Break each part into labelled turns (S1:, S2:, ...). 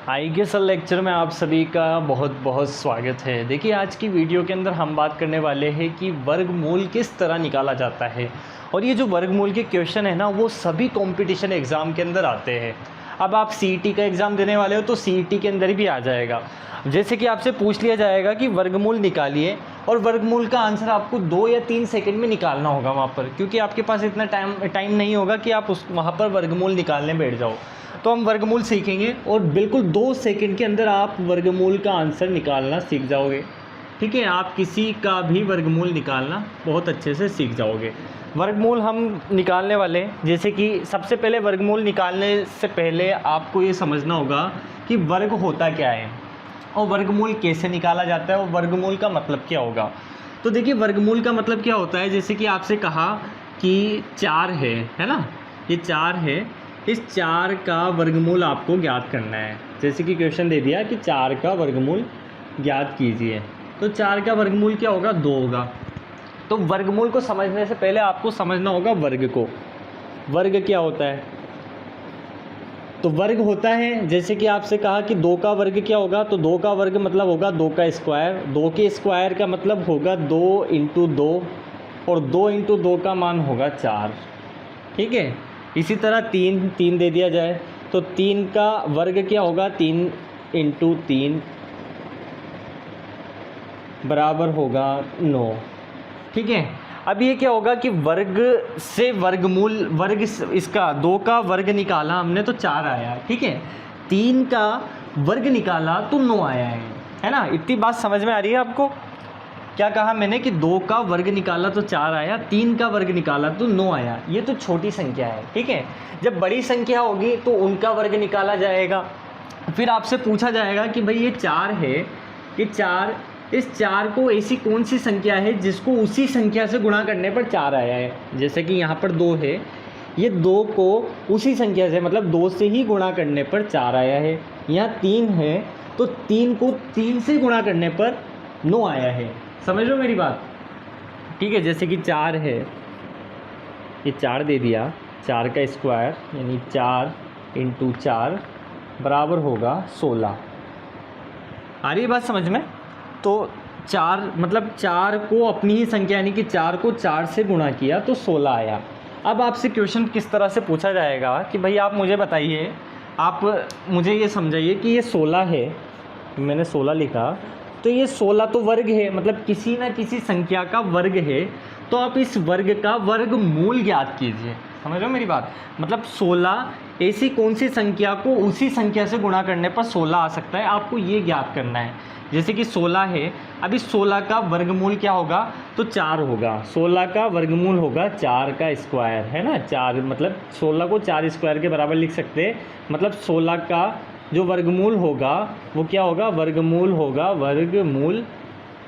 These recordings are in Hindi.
S1: आईगेसल लेक्चर में आप सभी का बहुत बहुत स्वागत है। देखिए, आज की वीडियो के अंदर हम बात करने वाले हैं कि वर्गमूल किस तरह निकाला जाता है। और ये जो वर्गमूल के क्वेश्चन है ना, वो सभी कंपटीशन एग्ज़ाम के अंदर आते हैं। अब आप सीईटी का एग्ज़ाम देने वाले हो तो सीईटी के अंदर भी आ जाएगा। जैसे कि आपसे पूछ लिया जाएगा कि वर्गमूल निकालिए, और वर्गमूल का आंसर आपको 2 या 3 सेकंड में निकालना होगा वहाँ पर, क्योंकि आपके पास इतना टाइम नहीं होगा कि आप वहाँ पर वर्गमूल निकालने बैठ जाओ। तो हम वर्गमूल सीखेंगे और बिल्कुल 2 सेकंड के अंदर आप वर्गमूल का आंसर निकालना सीख जाओगे। ठीक है, आप किसी का भी वर्गमूल निकालना बहुत अच्छे से सीख जाओगे। वर्गमूल हम निकालने वाले हैं। जैसे कि सबसे पहले वर्गमूल निकालने से पहले आपको ये समझना होगा कि वर्ग होता क्या है और वर्गमूल कैसे निकाला जाता है और वर्गमूल का मतलब क्या होगा। तो देखिए, वर्गमूल का मतलब क्या होता है। जैसे कि आपसे कहा कि 4 है ना, ये 4 है, इस 4 का वर्गमूल आपको ज्ञात करना है। जैसे कि क्वेश्चन दे दिया कि 4 का वर्गमूल ज्ञात कीजिए, तो 4 का वर्गमूल क्या होगा, 2 होगा। तो वर्गमूल को समझने से पहले आपको समझना होगा वर्ग को। वर्ग क्या होता है, तो वर्ग होता है, जैसे कि आपसे कहा कि 2 का वर्ग क्या होगा, तो 2 का वर्ग मतलब होगा 2 का स्क्वायर। 2 के स्क्वायर का मतलब होगा 2 × 2, और 2 × 2 का मान होगा 4। ठीक है, इसी तरह 3 दे दिया जाए तो 3 का वर्ग क्या होगा, 3 × 3 बराबर होगा 9। ठीक है, अब ये क्या होगा कि वर्ग से वर्गमूल, वर्ग इसका 2 का वर्ग निकाला हमने तो 4 आया। ठीक है, 3 का वर्ग निकाला तो 9 आया है ना। इतनी बात समझ में आ रही है आपको। क्या कहा मैंने कि 2 का वर्ग निकाला तो 4 आया, 3 का वर्ग निकाला तो 9 आया। ये तो छोटी संख्या है। ठीक है, जब बड़ी संख्या होगी तो उनका वर्ग निकाला जाएगा। फिर आपसे पूछा जाएगा कि भाई ये 4 है, ये 4, इस 4 को ऐसी कौन सी संख्या है जिसको उसी संख्या से गुणा करने पर 4 आया है। जैसे कि यहाँ पर 2 है, ये 2 को उसी संख्या से, मतलब 2 से ही गुणा करने पर 4 आया है। यहाँ 3 है, तो 3 को 3 से गुणा करने पर 9 आया है। समझ लो मेरी बात। ठीक है, जैसे कि 4 है, ये 4 दे दिया, 4 का स्क्वायर यानी 4 × 4 बराबर होगा 16। आ रही है बात समझ में। तो 4 मतलब 4 को अपनी ही संख्या यानी कि 4 को 4 से गुणा किया तो 16 आया। अब आपसे क्वेश्चन किस तरह से पूछा जाएगा कि भाई आप मुझे बताइए, आप मुझे ये समझाइए कि ये 16 है, मैंने 16 लिखा, तो ये 16 तो वर्ग है, मतलब किसी न किसी संख्या का वर्ग है। तो आप इस वर्ग का वर्गमूल ज्ञात कीजिए। समझ लो मेरी बात। मतलब 16 ऐसी कौन सी संख्या को उसी संख्या से गुणा करने पर 16 आ सकता है, आपको ये ज्ञात करना है। जैसे कि 16 है, अब इस 16 का वर्गमूल क्या होगा, तो 4 होगा। 16 का वर्गमूल होगा 4 का स्क्वायर, है ना। 4 मतलब 16 को 4 स्क्वायर के बराबर लिख सकते हैं। मतलब 16 का जो वर्गमूल होगा वो क्या होगा, वर्गमूल होगा, वर्गमूल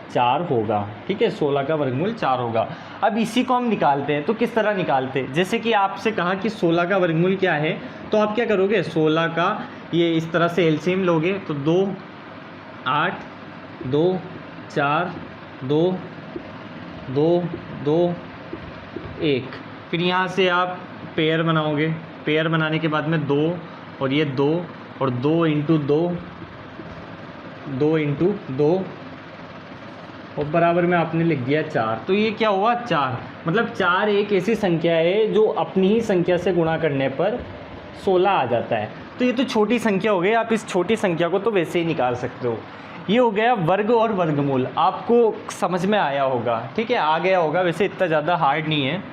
S1: 4 होगा। ठीक है, 16 का वर्गमूल 4 होगा। अब इसी को हम निकालते हैं, तो किस तरह निकालते हैं। जैसे कि आपसे कहा कि 16 का वर्गमूल क्या है, तो आप क्या करोगे, 16 का ये इस तरह से एलसीएम लोगे तो 2 8 2 4 2 2 2 1। फिर यहाँ से आप पेयर बनाओगे। पेयर बनाने के बाद में 2 और ये 2 और 2 × 2 2 × 2 और बराबर में आपने लिख दिया 4। तो ये क्या हुआ, 4। मतलब 4 एक ऐसी संख्या है जो अपनी ही संख्या से गुणा करने पर 16 आ जाता है। तो ये तो छोटी संख्या हो गई, आप इस छोटी संख्या को तो वैसे ही निकाल सकते हो। ये हो गया वर्ग और वर्गमूल। आपको समझ में आया होगा, ठीक है, आ गया होगा। वैसे इतना ज़्यादा हार्ड नहीं है।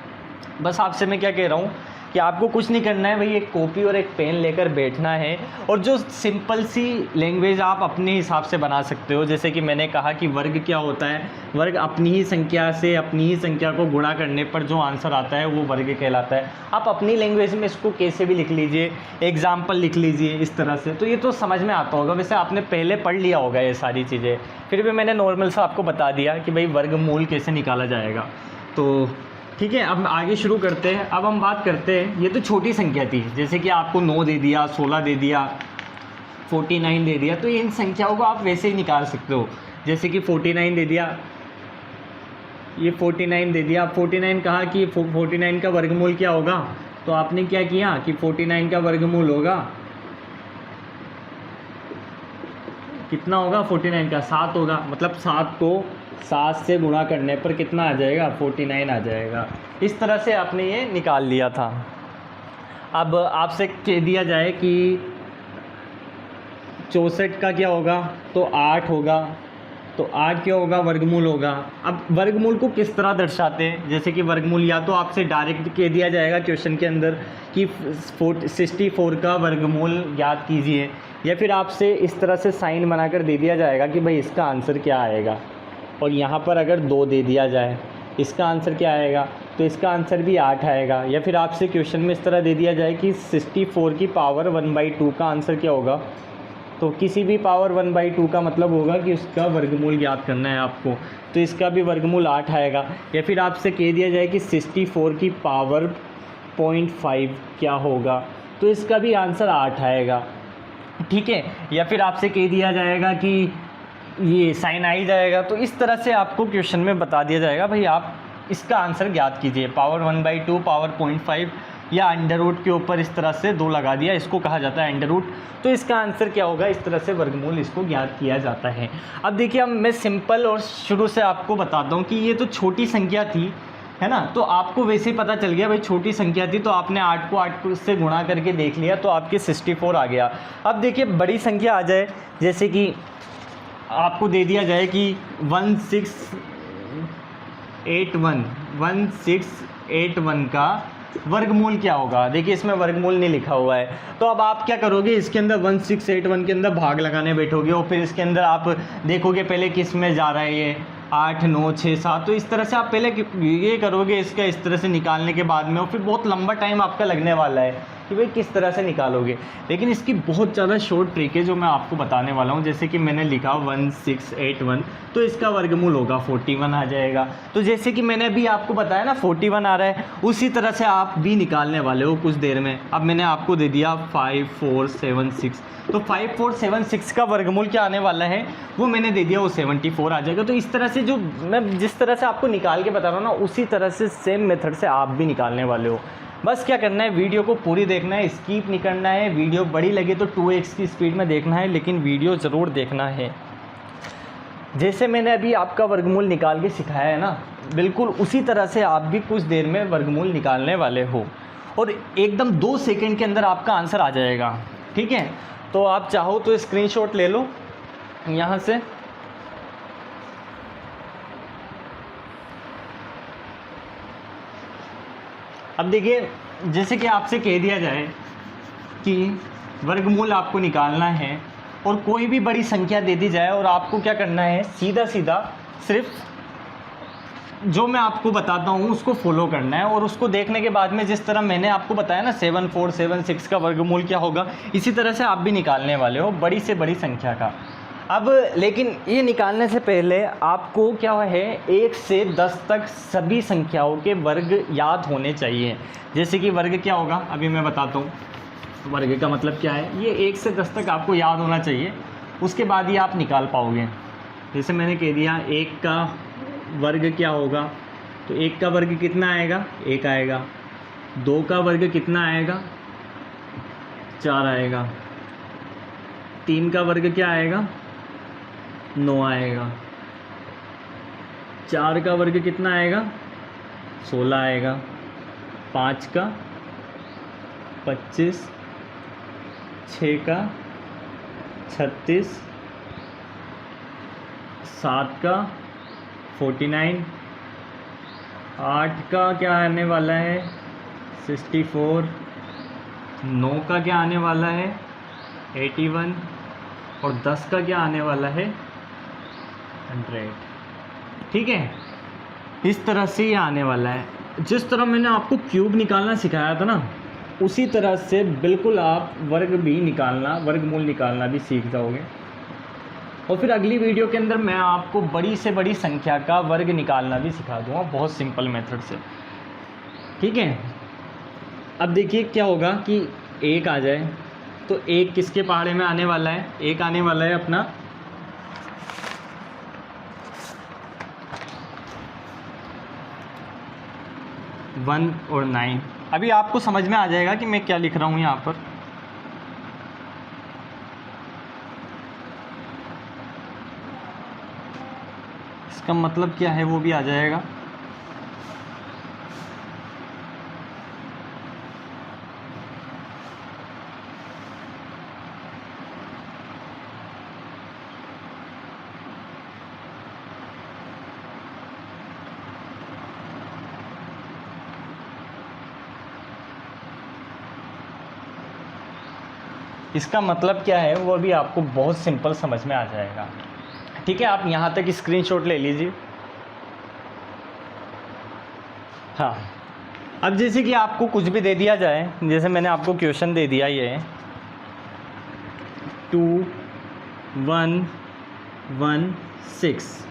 S1: बस आपसे मैं क्या कह रहा हूँ कि आपको कुछ नहीं करना है भाई, एक कॉपी और एक पेन लेकर बैठना है, और जो सिंपल सी लैंग्वेज आप अपने हिसाब से बना सकते हो। जैसे कि मैंने कहा कि वर्ग क्या होता है, वर्ग अपनी ही संख्या से अपनी ही संख्या को गुणा करने पर जो आंसर आता है वो वर्ग कहलाता है। आप अपनी लैंग्वेज में इसको कैसे भी लिख लीजिए, एग्जाम्पल लिख लीजिए इस तरह से, तो ये तो समझ में आता होगा। वैसे आपने पहले पढ़ लिया होगा ये सारी चीज़ें, फिर भी मैंने नॉर्मल सा आपको बता दिया कि भाई वर्गमूल कैसे निकाला जाएगा। तो ठीक है, अब आगे शुरू करते हैं। अब हम बात करते हैं, ये तो छोटी संख्या थी, जैसे कि आपको 9 दे दिया, 16 दे दिया, 49 दे दिया, तो इन संख्याओं को आप वैसे ही निकाल सकते हो। जैसे कि 49 दे दिया, ये 49 दे दिया। 49 कहा कि 49 का वर्गमूल क्या होगा, तो आपने क्या किया कि 49 का वर्गमूल होगा कितना होगा 49 का 7 होगा, मतलब 7 को 7 से गुणा करने पर कितना आ जाएगा 49 आ जाएगा। इस तरह से आपने ये निकाल लिया था। अब आपसे कह दिया जाए कि 64 का क्या होगा, तो 8 होगा, तो 8 क्या होगा वर्गमूल होगा। अब वर्गमूल को किस तरह दर्शाते हैं, जैसे कि वर्गमूल या तो आपसे डायरेक्ट कह दिया जाएगा क्वेश्चन के अंदर कि 64 का वर्गमूल ज्ञात कीजिए, या फिर आपसे इस तरह से साइन बनाकर दे दिया जाएगा कि भाई इसका आंसर क्या आएगा, और यहाँ पर अगर 2 दे दिया जाए इसका आंसर क्या आएगा, तो इसका आंसर भी 8 आएगा। या फिर आपसे क्वेश्चन में इस तरह दे दिया जाए कि 64 की पावर 1/2 का आंसर क्या होगा, तो किसी भी पावर 1/2 का मतलब होगा कि उसका वर्गमूल ज्ञात करना है आपको, तो इसका भी वर्गमूल 8 आएगा। या फिर आपसे कह दिया जाए कि 64 की पावर 0.5 क्या होगा, तो इसका भी आंसर 8 आएगा, ठीक है। या फिर आपसे कह दिया जाएगा कि ये साइन आ ही जाएगा, तो इस तरह से आपको क्वेश्चन में बता दिया जाएगा भाई आप इसका आंसर ज्ञात कीजिए। पावर 1/2, पावर 0.5 या अंडर रूट के ऊपर इस तरह से 2 लगा दिया, इसको कहा जाता है अंडर रूट, तो इसका आंसर क्या होगा, इस तरह से वर्गमूल इसको ज्ञात किया जाता है। अब देखिए, अब मैं सिंपल और शुरू से आपको बताता हूँ कि ये तो छोटी संख्या थी, है ना, तो आपको वैसे ही पता चल गया भाई छोटी संख्या थी, तो आपने 8 को 8 से गुणा करके देख लिया, तो आपके 64 आ गया। अब देखिए बड़ी संख्या आ जाए, जैसे कि आपको दे दिया जाए कि 1681 का वर्गमूल क्या होगा। देखिए इसमें वर्गमूल नहीं लिखा हुआ है, तो अब आप क्या करोगे, इसके अंदर 1681 के अंदर भाग लगाने बैठोगे, और फिर इसके अंदर आप देखोगे पहले किस में जा रहा है ये 8, 9, 6, 7, तो इस तरह से आप पहले ये करोगे इसका इस तरह से निकालने के बाद में, और फिर बहुत लंबा टाइम आपका लगने वाला है कि भाई किस तरह से निकालोगे। लेकिन इसकी बहुत ज़्यादा शॉर्ट ट्रिक है जो मैं आपको बताने वाला हूँ। जैसे कि मैंने लिखा 1681, तो इसका वर्गमूल होगा 41 आ जाएगा। तो जैसे कि मैंने अभी आपको बताया ना 41 आ रहा है, उसी तरह से आप भी निकालने वाले हो कुछ देर में। अब मैंने आपको दे दिया 5476, तो 5476 का वर्गमूल क्या आने वाला है वो मैंने दे दिया, वो 74 आ जाएगा। तो इस तरह से जो मैं जिस तरह से आपको निकाल के बता रहा हूँ ना, उसी तरह से सेम मेथड से आप भी निकालने वाले हो। बस क्या करना है, वीडियो को पूरी देखना है, स्किप नहीं करना है। वीडियो बड़ी लगे तो 2x की स्पीड में देखना है, लेकिन वीडियो ज़रूर देखना है। जैसे मैंने अभी आपका वर्गमूल निकाल के सिखाया है ना, बिल्कुल उसी तरह से आप भी कुछ देर में वर्गमूल निकालने वाले हो, और एकदम 2 सेकंड के अंदर आपका आंसर आ जाएगा, ठीक है। तो आप चाहो तो स्क्रीनशॉट ले लो यहाँ से। अब देखिए, जैसे कि आपसे कह दिया जाए कि वर्गमूल आपको निकालना है, और कोई भी बड़ी संख्या दे दी जाए, और आपको क्या करना है, सीधा सीधा सिर्फ जो मैं आपको बताता हूँ उसको फॉलो करना है, और उसको देखने के बाद में जिस तरह मैंने आपको बताया ना 7476 का वर्गमूल क्या होगा, इसी तरह से आप भी निकालने वाले हो बड़ी से बड़ी संख्या का। अब लेकिन ये निकालने से पहले आपको क्या है, 1 से 10 तक सभी संख्याओं के वर्ग याद होने चाहिए। जैसे कि वर्ग क्या होगा अभी मैं बताता हूँ, वर्ग का मतलब क्या है, ये 1 से 10 तक आपको याद होना चाहिए, उसके बाद ही आप निकाल पाओगे। जैसे मैंने कह दिया 1 का वर्ग क्या होगा, तो 1 का वर्ग कितना आएगा, 1 आएगा। 2 का वर्ग कितना आएगा, 4 आएगा। 3 का वर्ग क्या आएगा, 9 आएगा। 4 का वर्ग कितना आएगा, 16 आएगा। 5 का 25, 6 का 36, 7 का 49, 8 का क्या आने वाला है 64, 9 का क्या आने वाला है 81, और 10 का क्या आने वाला है 100। ठीक है, इस तरह से ये आने वाला है। जिस तरह मैंने आपको क्यूब निकालना सिखाया था ना, उसी तरह से बिल्कुल आप वर्ग भी निकालना, वर्गमूल निकालना भी सीख जाओगे। और फिर अगली वीडियो के अंदर मैं आपको बड़ी से बड़ी संख्या का वर्ग निकालना भी सिखा दूंगा, बहुत सिंपल मेथड से। ठीक है, अब देखिए क्या होगा कि 1 आ जाए, तो 1 किसके पहाड़े में आने वाला है, 1 आने वाला है अपना 1 और 9। अभी आपको समझ में आ जाएगा कि मैं क्या लिख रहा हूँ यहाँ पर। इसका मतलब क्या है वो भी आ जाएगा। इसका मतलब क्या है वो भी आपको बहुत सिंपल समझ में आ जाएगा। ठीक है, आप यहाँ तक स्क्रीनशॉट ले लीजिए। हाँ, अब जैसे कि आपको कुछ भी दे दिया जाए, जैसे मैंने आपको क्वेश्चन दे दिया ये 2116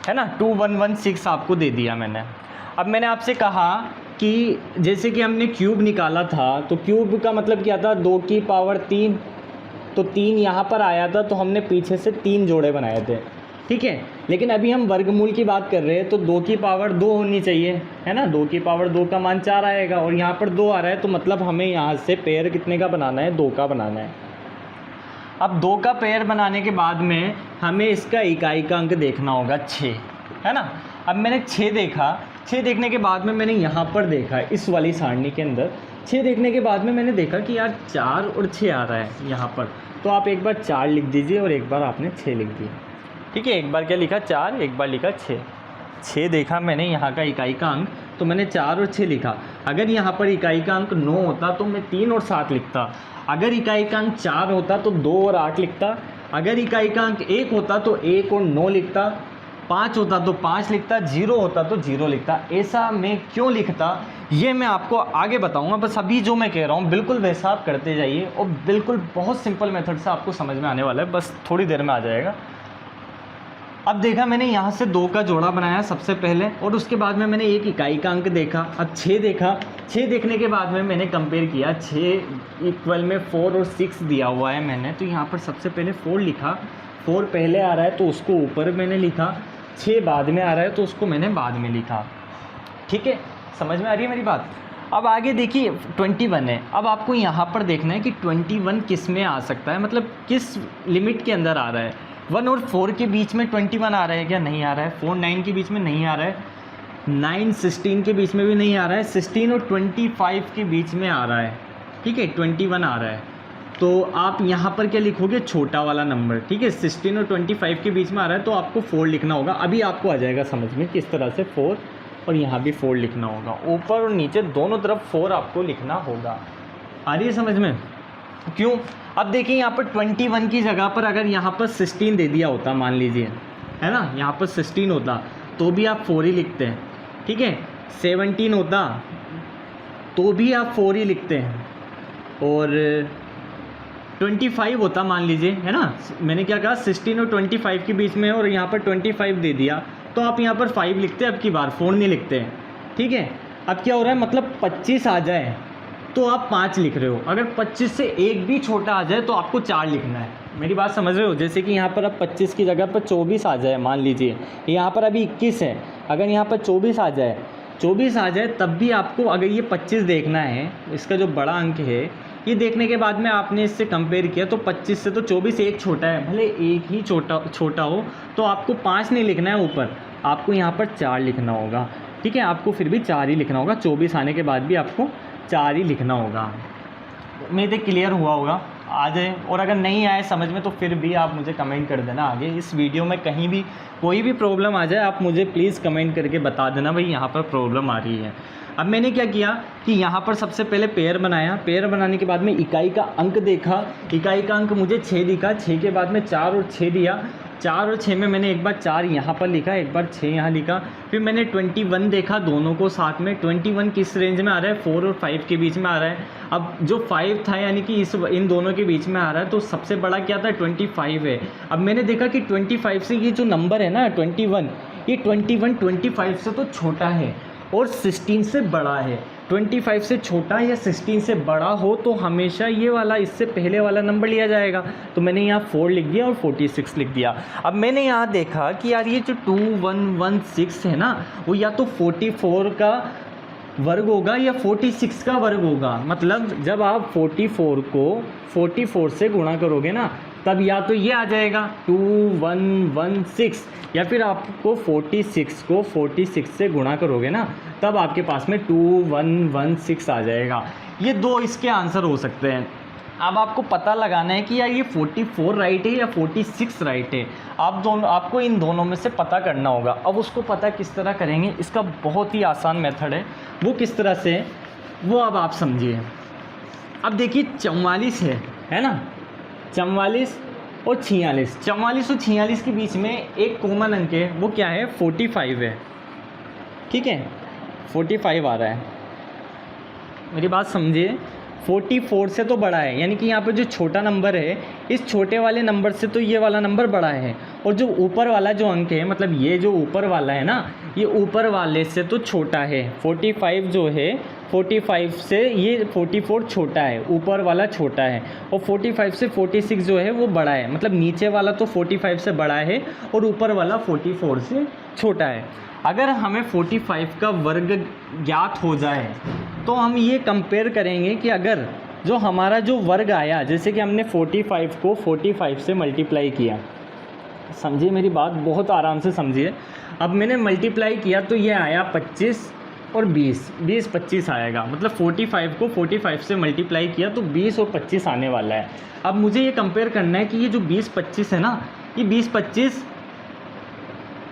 S1: है ना, 2116 आपको दे दिया मैंने। अब मैंने आपसे कहा कि जैसे कि हमने क्यूब निकाला था, तो क्यूब का मतलब क्या था, 2 की पावर 3, तो 3 यहाँ पर आया था, तो हमने पीछे से 3 जोड़े बनाए थे। ठीक है, लेकिन अभी हम वर्गमूल की बात कर रहे हैं, तो 2 की पावर 2 होनी चाहिए, है ना। 2 की पावर 2 का मान 4 आएगा, और यहाँ पर 2 आ रहा है, तो मतलब हमें यहाँ से पेयर कितने का बनाना है, 2 का बनाना है। अब 2 का पेयर बनाने के बाद में हमें इसका इकाई का अंक देखना होगा 6, है ना। अब मैंने 6 देखा, 6 देखने के बाद में मैंने यहाँ पर देखा, इस वाली सारणी के अंदर 6 देखने के बाद में मैंने देखा कि यार 4 और 6 आ रहा है यहाँ पर, तो आप एक बार 4 लिख दीजिए और एक बार आपने 6 लिख दिया। ठीक है, एक बार क्या लिखा 4, एक बार लिखा 6। 6 देखा मैंने यहाँ का इकाई का अंक, तो मैंने 4 और 6 लिखा। अगर यहाँ पर इकाई का अंक 9 होता तो मैं 3 और 7 लिखता, अगर इकाई का अंक 4 होता तो 2 और 8 लिखता, अगर इकाई का अंक 1 होता तो 1 और 9 लिखता, 5 होता तो 5 लिखता, 0 होता तो 0 लिखता। ऐसा मैं क्यों लिखता ये मैं आपको आगे बताऊंगा। बस अभी जो मैं कह रहा हूँ बिल्कुल वैसा आप करते जाइए, और बिल्कुल बहुत सिंपल मेथड से आपको समझ में आने वाला है, बस थोड़ी देर में आ जाएगा। अब देखा मैंने यहाँ से 2 का जोड़ा बनाया सबसे पहले, और उसके बाद में मैंने एक इकाई का अंक देखा। अब 6 देखा, 6 देखने के बाद में मैंने कंपेयर किया, 6 इक्वल में 4 और 6 दिया हुआ है मैंने, तो यहाँ पर सबसे पहले 4 लिखा। 4 पहले आ रहा है तो उसको ऊपर मैंने लिखा, 6 बाद में आ रहा है तो उसको मैंने बाद में लिखा। ठीक है, समझ में आ रही है मेरी बात। अब आगे देखिए 21 है। अब आपको यहाँ पर देखना है कि 21 किस में आ सकता है, मतलब किस लिमिट के अंदर आ रहा है। 1 और 4 के बीच में 21 आ रहा है क्या, नहीं आ रहा है। 4 9 के बीच में नहीं आ रहा है, 9 16 के बीच में भी नहीं आ रहा है, 16 और 25 के बीच में आ रहा है। ठीक है, 21 आ रहा है, तो आप यहाँ पर क्या लिखोगे, छोटा वाला नंबर। ठीक है, 16 और 25 के बीच में आ रहा है तो आपको 4 लिखना होगा। अभी आपको आ जाएगा समझ में किस तरह से 4, और यहाँ भी 4 लिखना होगा, ऊपर और नीचे दोनों तरफ 4 आपको लिखना होगा। आ रही है समझ में, क्यों। अब देखिए यहाँ पर 21 की जगह पर अगर यहाँ पर 16 दे दिया होता, मान लीजिए, है ना, यहाँ पर 16 होता तो भी आप 4 ही लिखते हैं। ठीक है, 17 होता तो भी आप 4 ही लिखते हैं, और 25 होता मान लीजिए, है ना, मैंने क्या कहा 16 और 25 के बीच में, और यहाँ पर 25 दे दिया तो आप यहाँ पर 5 लिखते हैं, अब की बार 4 नहीं लिखते हैं। ठीक है, अब क्या हो रहा है, मतलब 25 आ जाए तो आप 5 लिख रहे हो, अगर 25 से एक भी छोटा आ जाए तो आपको 4 लिखना है। मेरी बात समझ रहे हो। जैसे कि यहाँ पर अब 25 की जगह पर 24 आ जाए, मान लीजिए यहाँ पर अभी 21 है, अगर यहाँ पर 24 आ जाए तब भी आपको, अगर ये 25 देखना है, इसका जो बड़ा अंक है, ये देखने के बाद में आपने इससे कंपेयर किया तो 25 से तो 24 एक छोटा है, भले एक ही छोटा हो तो आपको 5 नहीं लिखना है ऊपर, आपको यहाँ पर 4 लिखना होगा। ठीक है, आपको फिर भी 4 ही लिखना होगा, 24 आने के बाद भी आपको 4 ही लिखना होगा। मेरे तो क्लियर हुआ होगा, आ जाए। और अगर नहीं आए समझ में तो फिर भी आप मुझे कमेंट कर देना आगे इस वीडियो में, कहीं भी कोई भी प्रॉब्लम आ जाए आप मुझे प्लीज़ कमेंट करके बता देना भाई यहाँ पर प्रॉब्लम आ रही है। अब मैंने क्या किया कि यहाँ पर सबसे पहले पेयर बनाया, पेयर बनाने के बाद में इकाई का अंक देखा, इकाई का अंक मुझे 6 दिखा, 6 के बाद में 4 और 6 दिया, 4 और 6 में मैंने एक बार 4 यहाँ पर लिखा, एक बार 6 यहाँ लिखा, फिर मैंने 21 देखा दोनों को साथ में। 21 किस रेंज में आ रहा है, 4 और 5 के बीच में आ रहा है। अब जो 5 था यानी कि इन दोनों के बीच में आ रहा है, तो सबसे बड़ा क्या था, 25 है। अब मैंने देखा कि 25 से ये जो नंबर है ना 21, ये 21 25 से तो छोटा है और 16 से बड़ा है। 25 से छोटा या 16 से बड़ा हो तो हमेशा ये वाला इससे पहले वाला नंबर लिया जाएगा। तो मैंने यहाँ 4 लिख दिया और 46 लिख दिया। अब मैंने यहाँ देखा कि यार ये जो 2116 है ना, वो या तो 44 का वर्ग होगा या 46 का वर्ग होगा। मतलब जब आप 44 को 44 से गुणा करोगे ना तब या तो ये आ जाएगा 2116, या फिर आपको 46 को 46 से गुणा करोगे ना तब आपके पास में 2116 आ जाएगा। ये दो इसके आंसर हो सकते हैं। अब आपको पता लगाना है कि यार ये 44 राइट है या 46 राइट है। आपको इन दोनों में से पता करना होगा। अब उसको पता किस तरह करेंगे, इसका बहुत ही आसान मेथड है। वो किस तरह से, वो अब आप समझिए। अब देखिए 44 है ना, 44 और 46, 44 और 46 के बीच में एक कॉमन अंक है, वो क्या है 45 है। ठीक है, 45 आ रहा है, मेरी बात समझिए। 44 से तो बड़ा है, यानी कि यहाँ पर जो छोटा नंबर है इस छोटे वाले नंबर से तो ये वाला नंबर बड़ा है, और जो ऊपर वाला जो अंक है, मतलब ये जो ऊपर वाला है ना, ये ऊपर वाले से तो छोटा है। 45 जो है 45 से ये 44 छोटा है, ऊपर वाला छोटा है, और 45 से 46 जो है वो बड़ा है। मतलब नीचे वाला तो 45 से बड़ा है और ऊपर वाला 44 से छोटा है। अगर हमें 45 का वर्ग ज्ञात हो जाए तो हम ये कंपेयर करेंगे कि अगर जो हमारा जो वर्ग आया, जैसे कि हमने 45 को 45 से मल्टीप्लाई किया, समझिए मेरी बात, बहुत आराम से समझिए। अब मैंने मल्टीप्लाई किया तो ये आया 25 और 20, 20 25 आएगा। मतलब 45 को 45 से मल्टीप्लाई किया तो 20 और 25 आने वाला है। अब मुझे ये कंपेयर करना है कि ये जो 20 25 है ना, ये 20 25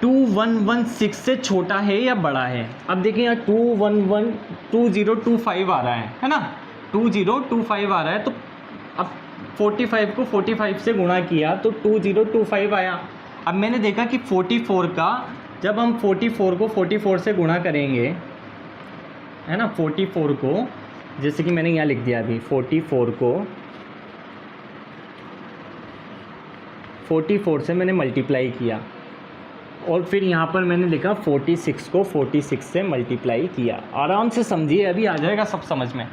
S1: 2116 से छोटा है या बड़ा है। अब देखिए यहाँ 2025 आ रहा है ना, 2025 आ रहा है। तो अब 45 को 45 से गुणा किया तो 2025 आया। अब मैंने देखा कि 44 का, जब हम 44 को 44 से गुणा करेंगे, है ना, 44 को, जैसे कि मैंने यहाँ लिख दिया अभी, 44 को 44 से मैंने मल्टीप्लाई किया, और फिर यहाँ पर मैंने लिखा 46 को 46 से मल्टीप्लाई किया। आराम से समझिए, अभी आ जाएगा सब समझ में।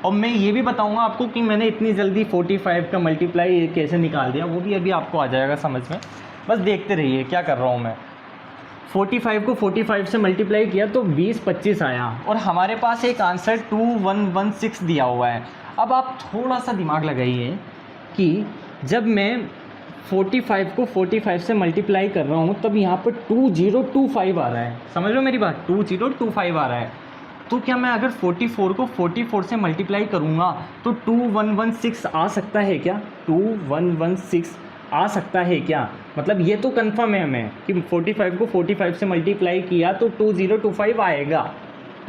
S1: और मैं ये भी बताऊँगा आपको कि मैंने इतनी जल्दी 45 का मल्टीप्लाई कैसे निकाल दिया, वो भी अभी आपको आ जाएगा समझ में। बस देखते रहिए क्या कर रहा हूँ मैं। 45 को 45 से मल्टीप्लाई किया तो 20 25 आया, और हमारे पास एक आंसर 2116 दिया हुआ है। अब आप थोड़ा सा दिमाग लगाइए कि जब मैं 45 को 45 से मल्टीप्लाई कर रहा हूँ तब यहाँ पर 2025 आ रहा है। समझ रहे हो मेरी बात, 2025 आ रहा है। तो क्या मैं अगर 44 को 44 से मल्टीप्लाई करूँगा तो 2116 आ सकता है क्या? 2116 आ सकता है क्या? मतलब ये तो कंफर्म है हमें कि 45 को 45 से मल्टीप्लाई किया तो 2025 आएगा,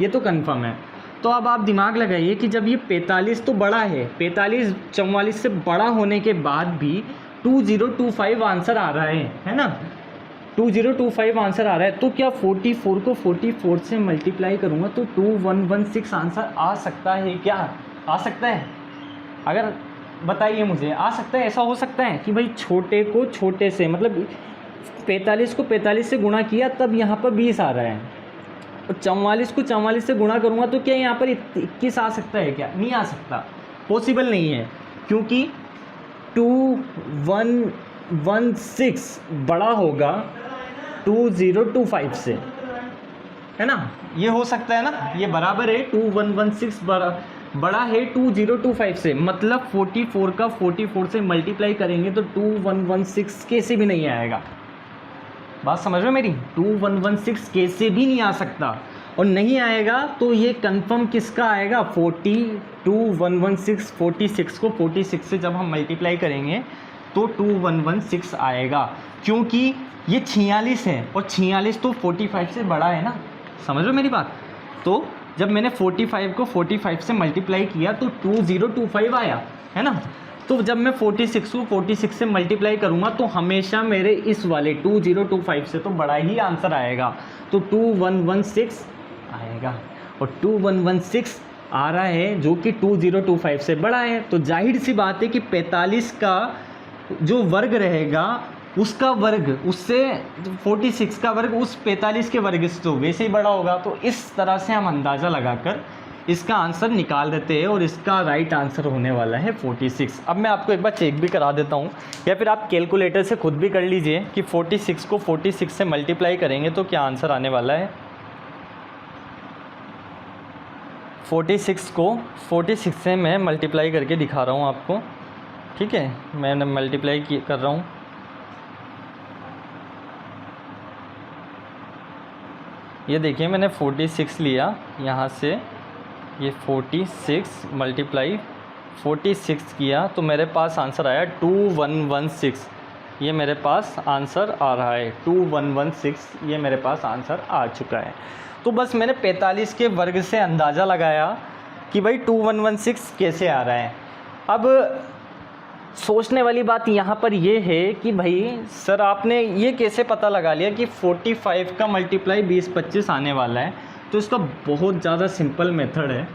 S1: ये तो कंफर्म है। तो अब आप दिमाग लगाइए कि जब ये 45 तो बड़ा है, 45 44 से बड़ा होने के बाद भी 2025 आंसर आ रहा है ना, 2025 आंसर आ रहा है। तो क्या 44 को 44 से मल्टीप्लाई करूँगा तो 2116 आंसर आ सकता है क्या? आ सकता है? अगर बताइए मुझे, आ सकता है? ऐसा हो सकता है कि भाई छोटे को छोटे से, मतलब 45 को 45 से गुणा किया तब यहाँ पर 20 आ रहा है, और 44 को 44 से गुणा करूँगा तो क्या यहाँ पर 21 आ सकता है क्या? नहीं आ सकता, पॉसिबल नहीं है, क्योंकि 2116 बड़ा होगा 2025 से, है ना। ये हो सकता है ना, ये बराबर है 2116 बड़ा है 2025 से। मतलब 44 का 44 से मल्टीप्लाई करेंगे तो 2116 कैसे भी नहीं आएगा। बात समझ रहे हो मेरी? 2116 कैसे भी नहीं आ सकता, और नहीं आएगा तो ये कंफर्म किसका आएगा? 2116 46 को 46 से जब हम मल्टीप्लाई करेंगे तो 2116 आएगा, क्योंकि ये 46 है और 46 तो 45 से बड़ा है ना। समझ रहे हो मेरी बात? तो जब मैंने 45 को 45 से मल्टीप्लाई किया तो 2025 आया, है ना। तो जब मैं 46 को 46 से मल्टीप्लाई करूँगा तो हमेशा मेरे इस वाले 2025 से तो बड़ा ही आंसर आएगा, तो 2116 आएगा। और 2116 आ रहा है जो कि 2025 से बड़ा है, तो जाहिर सी बात है कि 45 का जो वर्ग रहेगा उसका वर्ग उससे 46 का वर्ग उस 45 के वर्ग से तो वैसे ही बड़ा होगा। तो इस तरह से हम अंदाज़ा लगाकर इसका आंसर निकाल देते हैं, और इसका राइट आंसर होने वाला है 46। अब मैं आपको एक बार चेक भी करा देता हूँ, या फिर आप कैलकुलेटर से खुद भी कर लीजिए कि 46 को 46 से मल्टीप्लाई करेंगे तो क्या आंसर आने वाला है। 46 को 46 से मैं मल्टीप्लाई करके दिखा रहा हूँ आपको। ठीक है, मैंने मल्टीप्लाई कर रहा हूँ। ये देखिए मैंने 46 लिया यहाँ से, ये 46 मल्टीप्लाई 46 किया तो मेरे पास आंसर आया 2116। ये मेरे पास आंसर आ रहा है 2116, ये मेरे पास आंसर आ चुका है। तो बस मैंने 45 के वर्ग से अंदाज़ा लगाया कि भाई 2116 कैसे आ रहा है। अब सोचने वाली बात यहाँ पर ये है कि भाई सर आपने ये कैसे पता लगा लिया कि 45 का मल्टीप्लाई 20-25 आने वाला है। तो इसका बहुत ज़्यादा सिंपल मेथड है,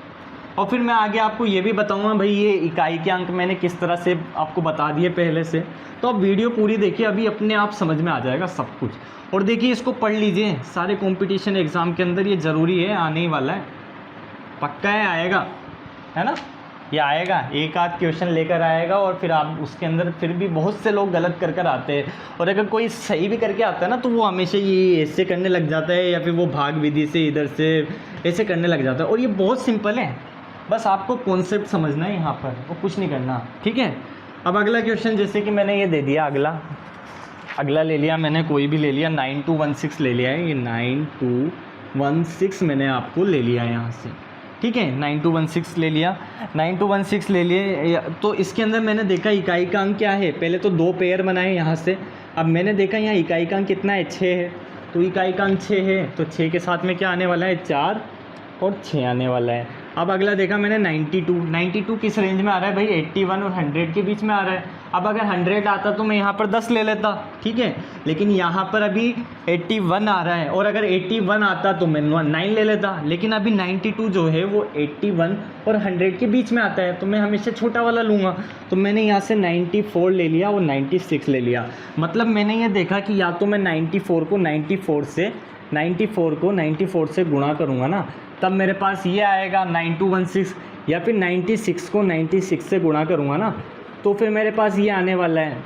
S1: और फिर मैं आगे आपको ये भी बताऊंगा भाई ये इकाई के अंक मैंने किस तरह से आपको बता दिए पहले से। तो आप वीडियो पूरी देखिए, अभी अपने आप समझ में आ जाएगा सब कुछ। और देखिए इसको पढ़ लीजिए, सारे कंपटीशन एग्ज़ाम के अंदर ये ज़रूरी है, आने ही वाला है, पक्का है, आएगा, है ना, ये आएगा, एक आध क्वेश्चन लेकर आएगा। और फिर आप उसके अंदर फिर भी बहुत से लोग गलत कर आते हैं, और अगर कोई सही भी करके आता है ना तो वो हमेशा ये ऐसे करने लग जाता है, या फिर वो भाग विधि से इधर से ऐसे करने लग जाता है। और ये बहुत सिंपल है, बस आपको कॉन्सेप्ट समझना है यहाँ पर, वो कुछ नहीं करना, ठीक है। अब अगला क्वेश्चन, जैसे कि मैंने ये दे दिया, अगला ले लिया मैंने, कोई भी ले लिया, 9216 ले लिया है, ये 9216 मैंने आपको ले लिया है यहाँ से, ठीक है, 9216 ले लिया, 9216 ले लिए। तो इसके अंदर मैंने देखा इकाई का अंक क्या है, पहले तो 2 पेयर बनाए यहाँ से। अब मैंने देखा यहाँ इकाई का अंक कितना है, 6 है, तो इकाई का अंक 6 है, तो 6 के साथ में क्या आने वाला है, 4 और 6 आने वाला है। अब अगला देखा मैंने 92 किस रेंज में आ रहा है भाई, 81 और 100 के बीच में आ रहा है। अब अगर 100 आता तो मैं यहाँ पर 10 ले लेता, ठीक है, लेकिन यहाँ पर अभी 81 आ रहा है, और अगर 81 आता तो मैं 9 ले लेता, लेकिन अभी 92 जो है वो 81 और 100 के बीच में आता है, तो मैं हमेशा छोटा वाला लूँगा। तो मैंने यहाँ से 94 ले लिया और 96 ले लिया। मतलब मैंने ये देखा कि या तो मैं 94 को 94 से गुणा करूँगा ना, तब मेरे पास ये आएगा 9216, या फिर 96 को 96 से गुणा करूँगा ना, तो फिर मेरे पास ये आने वाला है।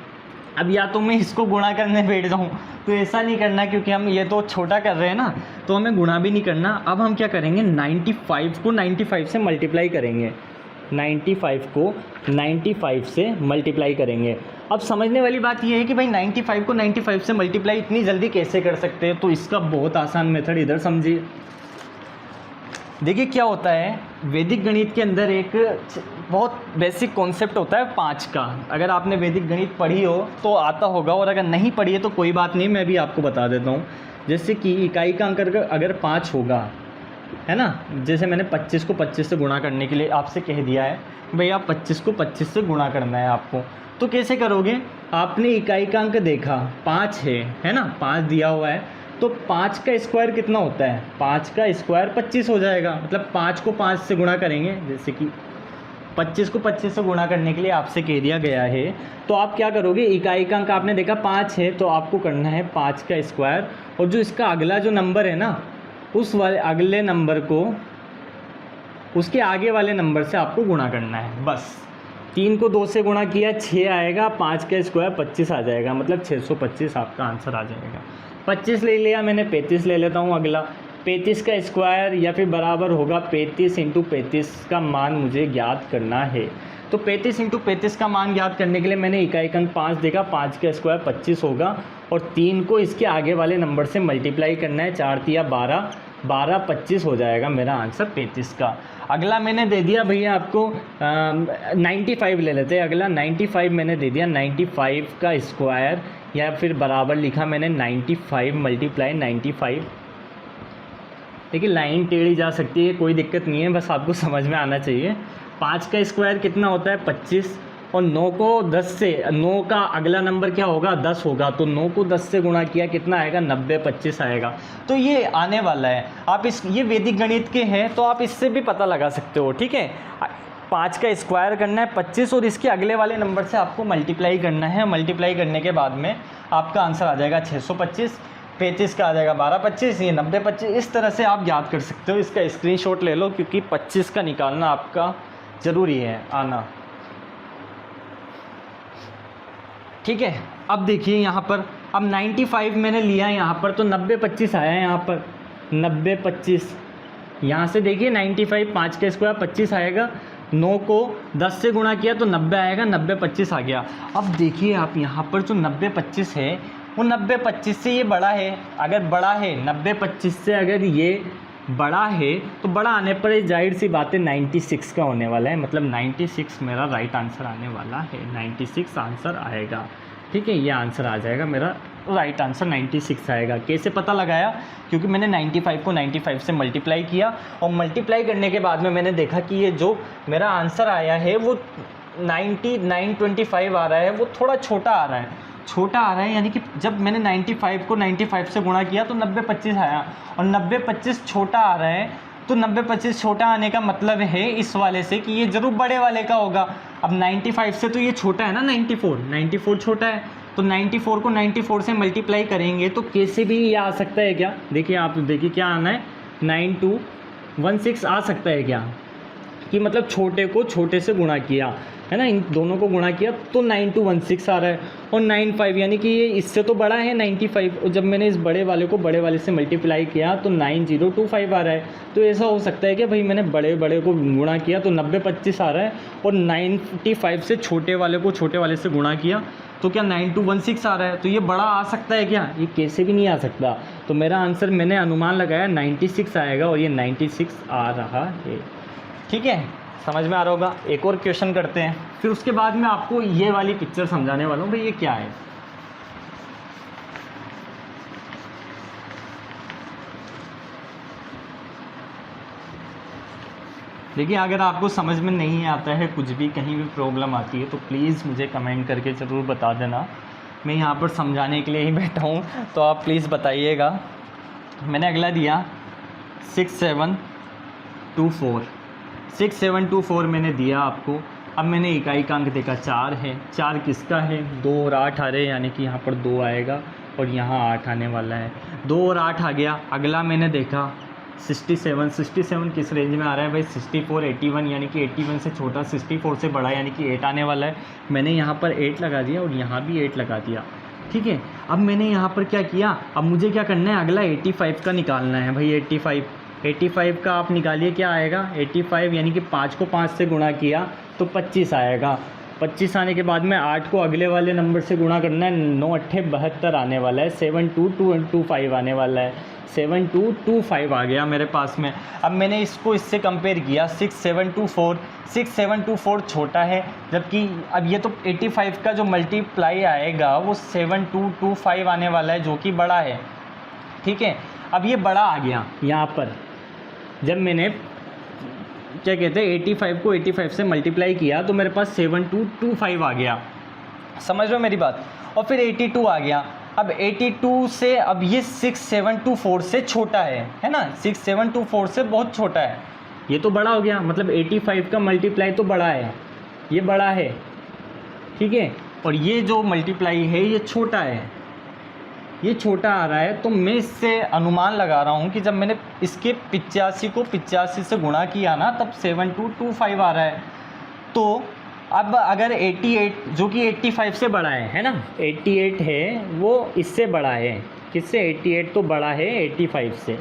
S1: अब या तो मैं इसको गुणा करने बैठ जाऊँ, तो ऐसा नहीं करना, क्योंकि हम ये तो छोटा कर रहे हैं ना, तो हमें गुणा भी नहीं करना। अब हम क्या करेंगे, 95 को 95 से मल्टीप्लाई करेंगे, 95 को 95 से मल्टीप्लाई करेंगे। अब समझने वाली बात ये है कि भाई 95 को 95 से मल्टीप्लाई इतनी जल्दी कैसे कर सकते हैं, तो इसका बहुत आसान मेथड इधर समझिए। देखिए क्या होता है, वैदिक गणित के अंदर एक बहुत बेसिक कॉन्सेप्ट होता है 5 का। अगर आपने वैदिक गणित पढ़ी हो तो आता होगा, और अगर नहीं पढ़ी है तो कोई बात नहीं, मैं भी आपको बता देता हूँ। जैसे कि इकाई का अंक अगर 5 होगा, है ना, जैसे मैंने 25 को 25 से गुणा करने के लिए आपसे कह दिया है, भाई आप 25 को 25 से गुणा करना है आपको, तो कैसे करोगे। आपने इकाई का अंक देखा 5 है ना, 5 दिया हुआ है, तो 5 का स्क्वायर कितना होता है, 5 का स्क्वायर 25 हो जाएगा। मतलब 5 को 5 से गुणा करेंगे, जैसे कि 25 को 25 से गुणा करने के लिए आपसे कह दिया गया है, तो आप क्या करोगे, इकाई का अंक आपने देखा 5 है, तो आपको करना है 5 का स्क्वायर, और जो इसका अगला जो नंबर है ना, उस वाले अगले नंबर को उसके आगे वाले नंबर से आपको गुणा करना है। बस 3 को 2 से गुणा किया, 6 आएगा, 5 का स्क्वायर 25 आ जाएगा, मतलब 625 आपका आंसर आ जाएगा। 25 ले लिया मैंने, 35 ले लेता हूँ अगला। 35 का स्क्वायर या फिर बराबर होगा 35 × 35 का मान मुझे ज्ञात करना है। तो 35 × 35 का मान ज्ञात करने के लिए मैंने इकाई का अंक 5 देखा, 5 का स्क्वायर 25 होगा, और 3 को इसके आगे वाले नंबर से मल्टीप्लाई करना है, 4 तिया 12, 12 25 हो जाएगा मेरा आंसर 35 का। अगला मैंने दे दिया भैया आपको 95 ले लेते हैं। अगला 95 मैंने दे दिया, 95 का स्क्वायर या फिर बराबर लिखा मैंने 95 मल्टीप्लाई 95। देखिए लाइन टेढ़ी जा सकती है, कोई दिक्कत नहीं है, बस आपको समझ में आना चाहिए। 5 का स्क्वायर कितना होता है 25, और 9 को 10 से, 9 का अगला नंबर क्या होगा 10 होगा, तो 9 को 10 से गुणा किया कितना आएगा 90 25 आएगा। तो ये आने वाला है, आप ये वैदिक गणित के हैं तो आप इससे भी पता लगा सकते हो, ठीक है। 5 का स्क्वायर करना है 25, और इसके अगले वाले नंबर से आपको मल्टीप्लाई करना है। मल्टीप्लाई करने के बाद में आपका आंसर आ जाएगा 625, 35 का आ जाएगा 12 25, ये 90 25। इस तरह से आप याद कर सकते हो। इसका स्क्रीनशॉट ले लो, क्योंकि 25 का निकालना आपका ज़रूरी है आना, ठीक है। अब देखिए यहाँ पर, अब 95 मैंने लिया यहाँ पर, तो 90 25 आया है यहाँ पर, 90 25। यहाँ से देखिए 95, 5 का स्क्वायर 25 आएगा, 9 को 10 से गुणा किया तो 90 आएगा, 90 25 आ गया। अब देखिए आप यहाँ पर जो 90 25 है वो 90 25 से ये बड़ा है। अगर बड़ा है 90 25 से, अगर ये बड़ा है तो बड़ा आने पर जाहिर सी बात है 96 का होने वाला है, मतलब 96 मेरा राइट आंसर आने वाला है, 96 आंसर आएगा। ठीक है, ये आंसर आ जाएगा मेरा, राइट आंसर 96 आएगा। कैसे पता लगाया? क्योंकि मैंने 95 को 95 से मल्टीप्लाई किया और मल्टीप्लाई करने के बाद में मैंने देखा कि ये जो मेरा आंसर आया है वो 9925 आ रहा है, वो थोड़ा छोटा आ रहा है, छोटा आ रहा है। यानी कि जब मैंने 95 को 95 से गुणा किया तो 90 25 आया और 90 25 छोटा आ रहा है। तो 90 25 छोटा आने का मतलब है इस वाले से कि ये ज़रूर बड़े वाले का होगा। अब 95 से तो ये छोटा है ना, 94 छोटा है, तो 94 को 94 से मल्टीप्लाई करेंगे तो कैसे भी ये आ सकता है क्या? देखिए आप, देखिए क्या आना है, 9216 आ सकता है क्या? कि मतलब छोटे को छोटे से गुणा किया है ना, इन दोनों को गुणा किया तो 9216 आ रहा है। और 95 यानी कि ये इससे तो बड़ा है 95, और जब मैंने इस बड़े वाले को बड़े वाले से मल्टीप्लाई किया तो 9025 आ रहा है। तो ऐसा हो सकता है कि भाई मैंने बड़े बड़े को गुणा किया तो 90 25 आ रहा है और 95 से छोटे वाले को छोटे वाले से गुणा किया तो क्या 9216 आ रहा है। तो ये बड़ा आ सकता है क्या? ये कैसे भी नहीं आ सकता। तो मेरा आंसर मैंने अनुमान लगाया 96 आएगा और ये 96 आ रहा है। ठीक है, समझ में आ रहा होगा। एक और क्वेश्चन करते हैं, फिर उसके बाद मैं आपको ये वाली पिक्चर समझाने वाला हूँ भाई ये क्या है। देखिए अगर आपको समझ में नहीं आता है, कुछ भी कहीं भी प्रॉब्लम आती है तो प्लीज़ मुझे कमेंट करके ज़रूर बता देना। मैं यहाँ पर समझाने के लिए ही बैठा हूँ, तो आप प्लीज़ बताइएगा। मैंने अगला दिया 6724 मैंने दिया आपको। अब मैंने इकाई का अंक देखा 4 है, 4 किसका है? 2 और 8 आ रहे हैं, यानी कि यहाँ पर 2 आएगा और यहाँ 8 आने वाला है। 2 और 8 आ गया। अगला मैंने देखा 67 किस रेंज में आ रहा है भाई? 64 81, यानी कि 81 से छोटा, 64 से बड़ा, यानी कि 8 आने वाला है। मैंने यहाँ पर 8 लगा दिया और यहाँ भी 8 लगा दिया। ठीक है, अब मैंने यहाँ पर क्या किया, अब मुझे क्या करना है, अगला 85 का निकालना है भाई। 85 का आप निकालिए, क्या आएगा 85, यानी कि 5 को 5 से गुणा किया तो 25 आएगा। 25 आने के बाद में 8 को अगले वाले नंबर से गुणा करना है, 9 8 72 आने वाला है, 72225 आने वाला है, 7225 आ गया मेरे पास में। अब मैंने इसको इससे कंपेयर किया 6724 छोटा है, जबकि अब ये तो 85 का जो मल्टीप्लाई आएगा वो 7225 आने वाला है, जो कि बड़ा है। ठीक है, अब ये बड़ा आ गया यहाँ पर। जब मैंने क्या कहते हैं 85 को 85 से मल्टीप्लाई किया तो मेरे पास 7225 आ गया, समझ लो मेरी बात। और फिर 82 आ गया। अब 82 से, अब ये 6724 से छोटा है ना, 6724 से बहुत छोटा है, ये तो बड़ा हो गया, मतलब 85 का मल्टीप्लाई तो बड़ा है, ये बड़ा है। ठीक है, और ये जो मल्टीप्लाई है ये छोटा है, ये छोटा आ रहा है। तो मैं इससे अनुमान लगा रहा हूँ कि जब मैंने इसके 85 को 85 से गुणा किया ना तब 7225 आ रहा है। तो अब अगर 88 जो कि 85 से बड़ा है ना, 88 है वो इससे बड़ा है, किससे? 88 तो बड़ा है 85 से।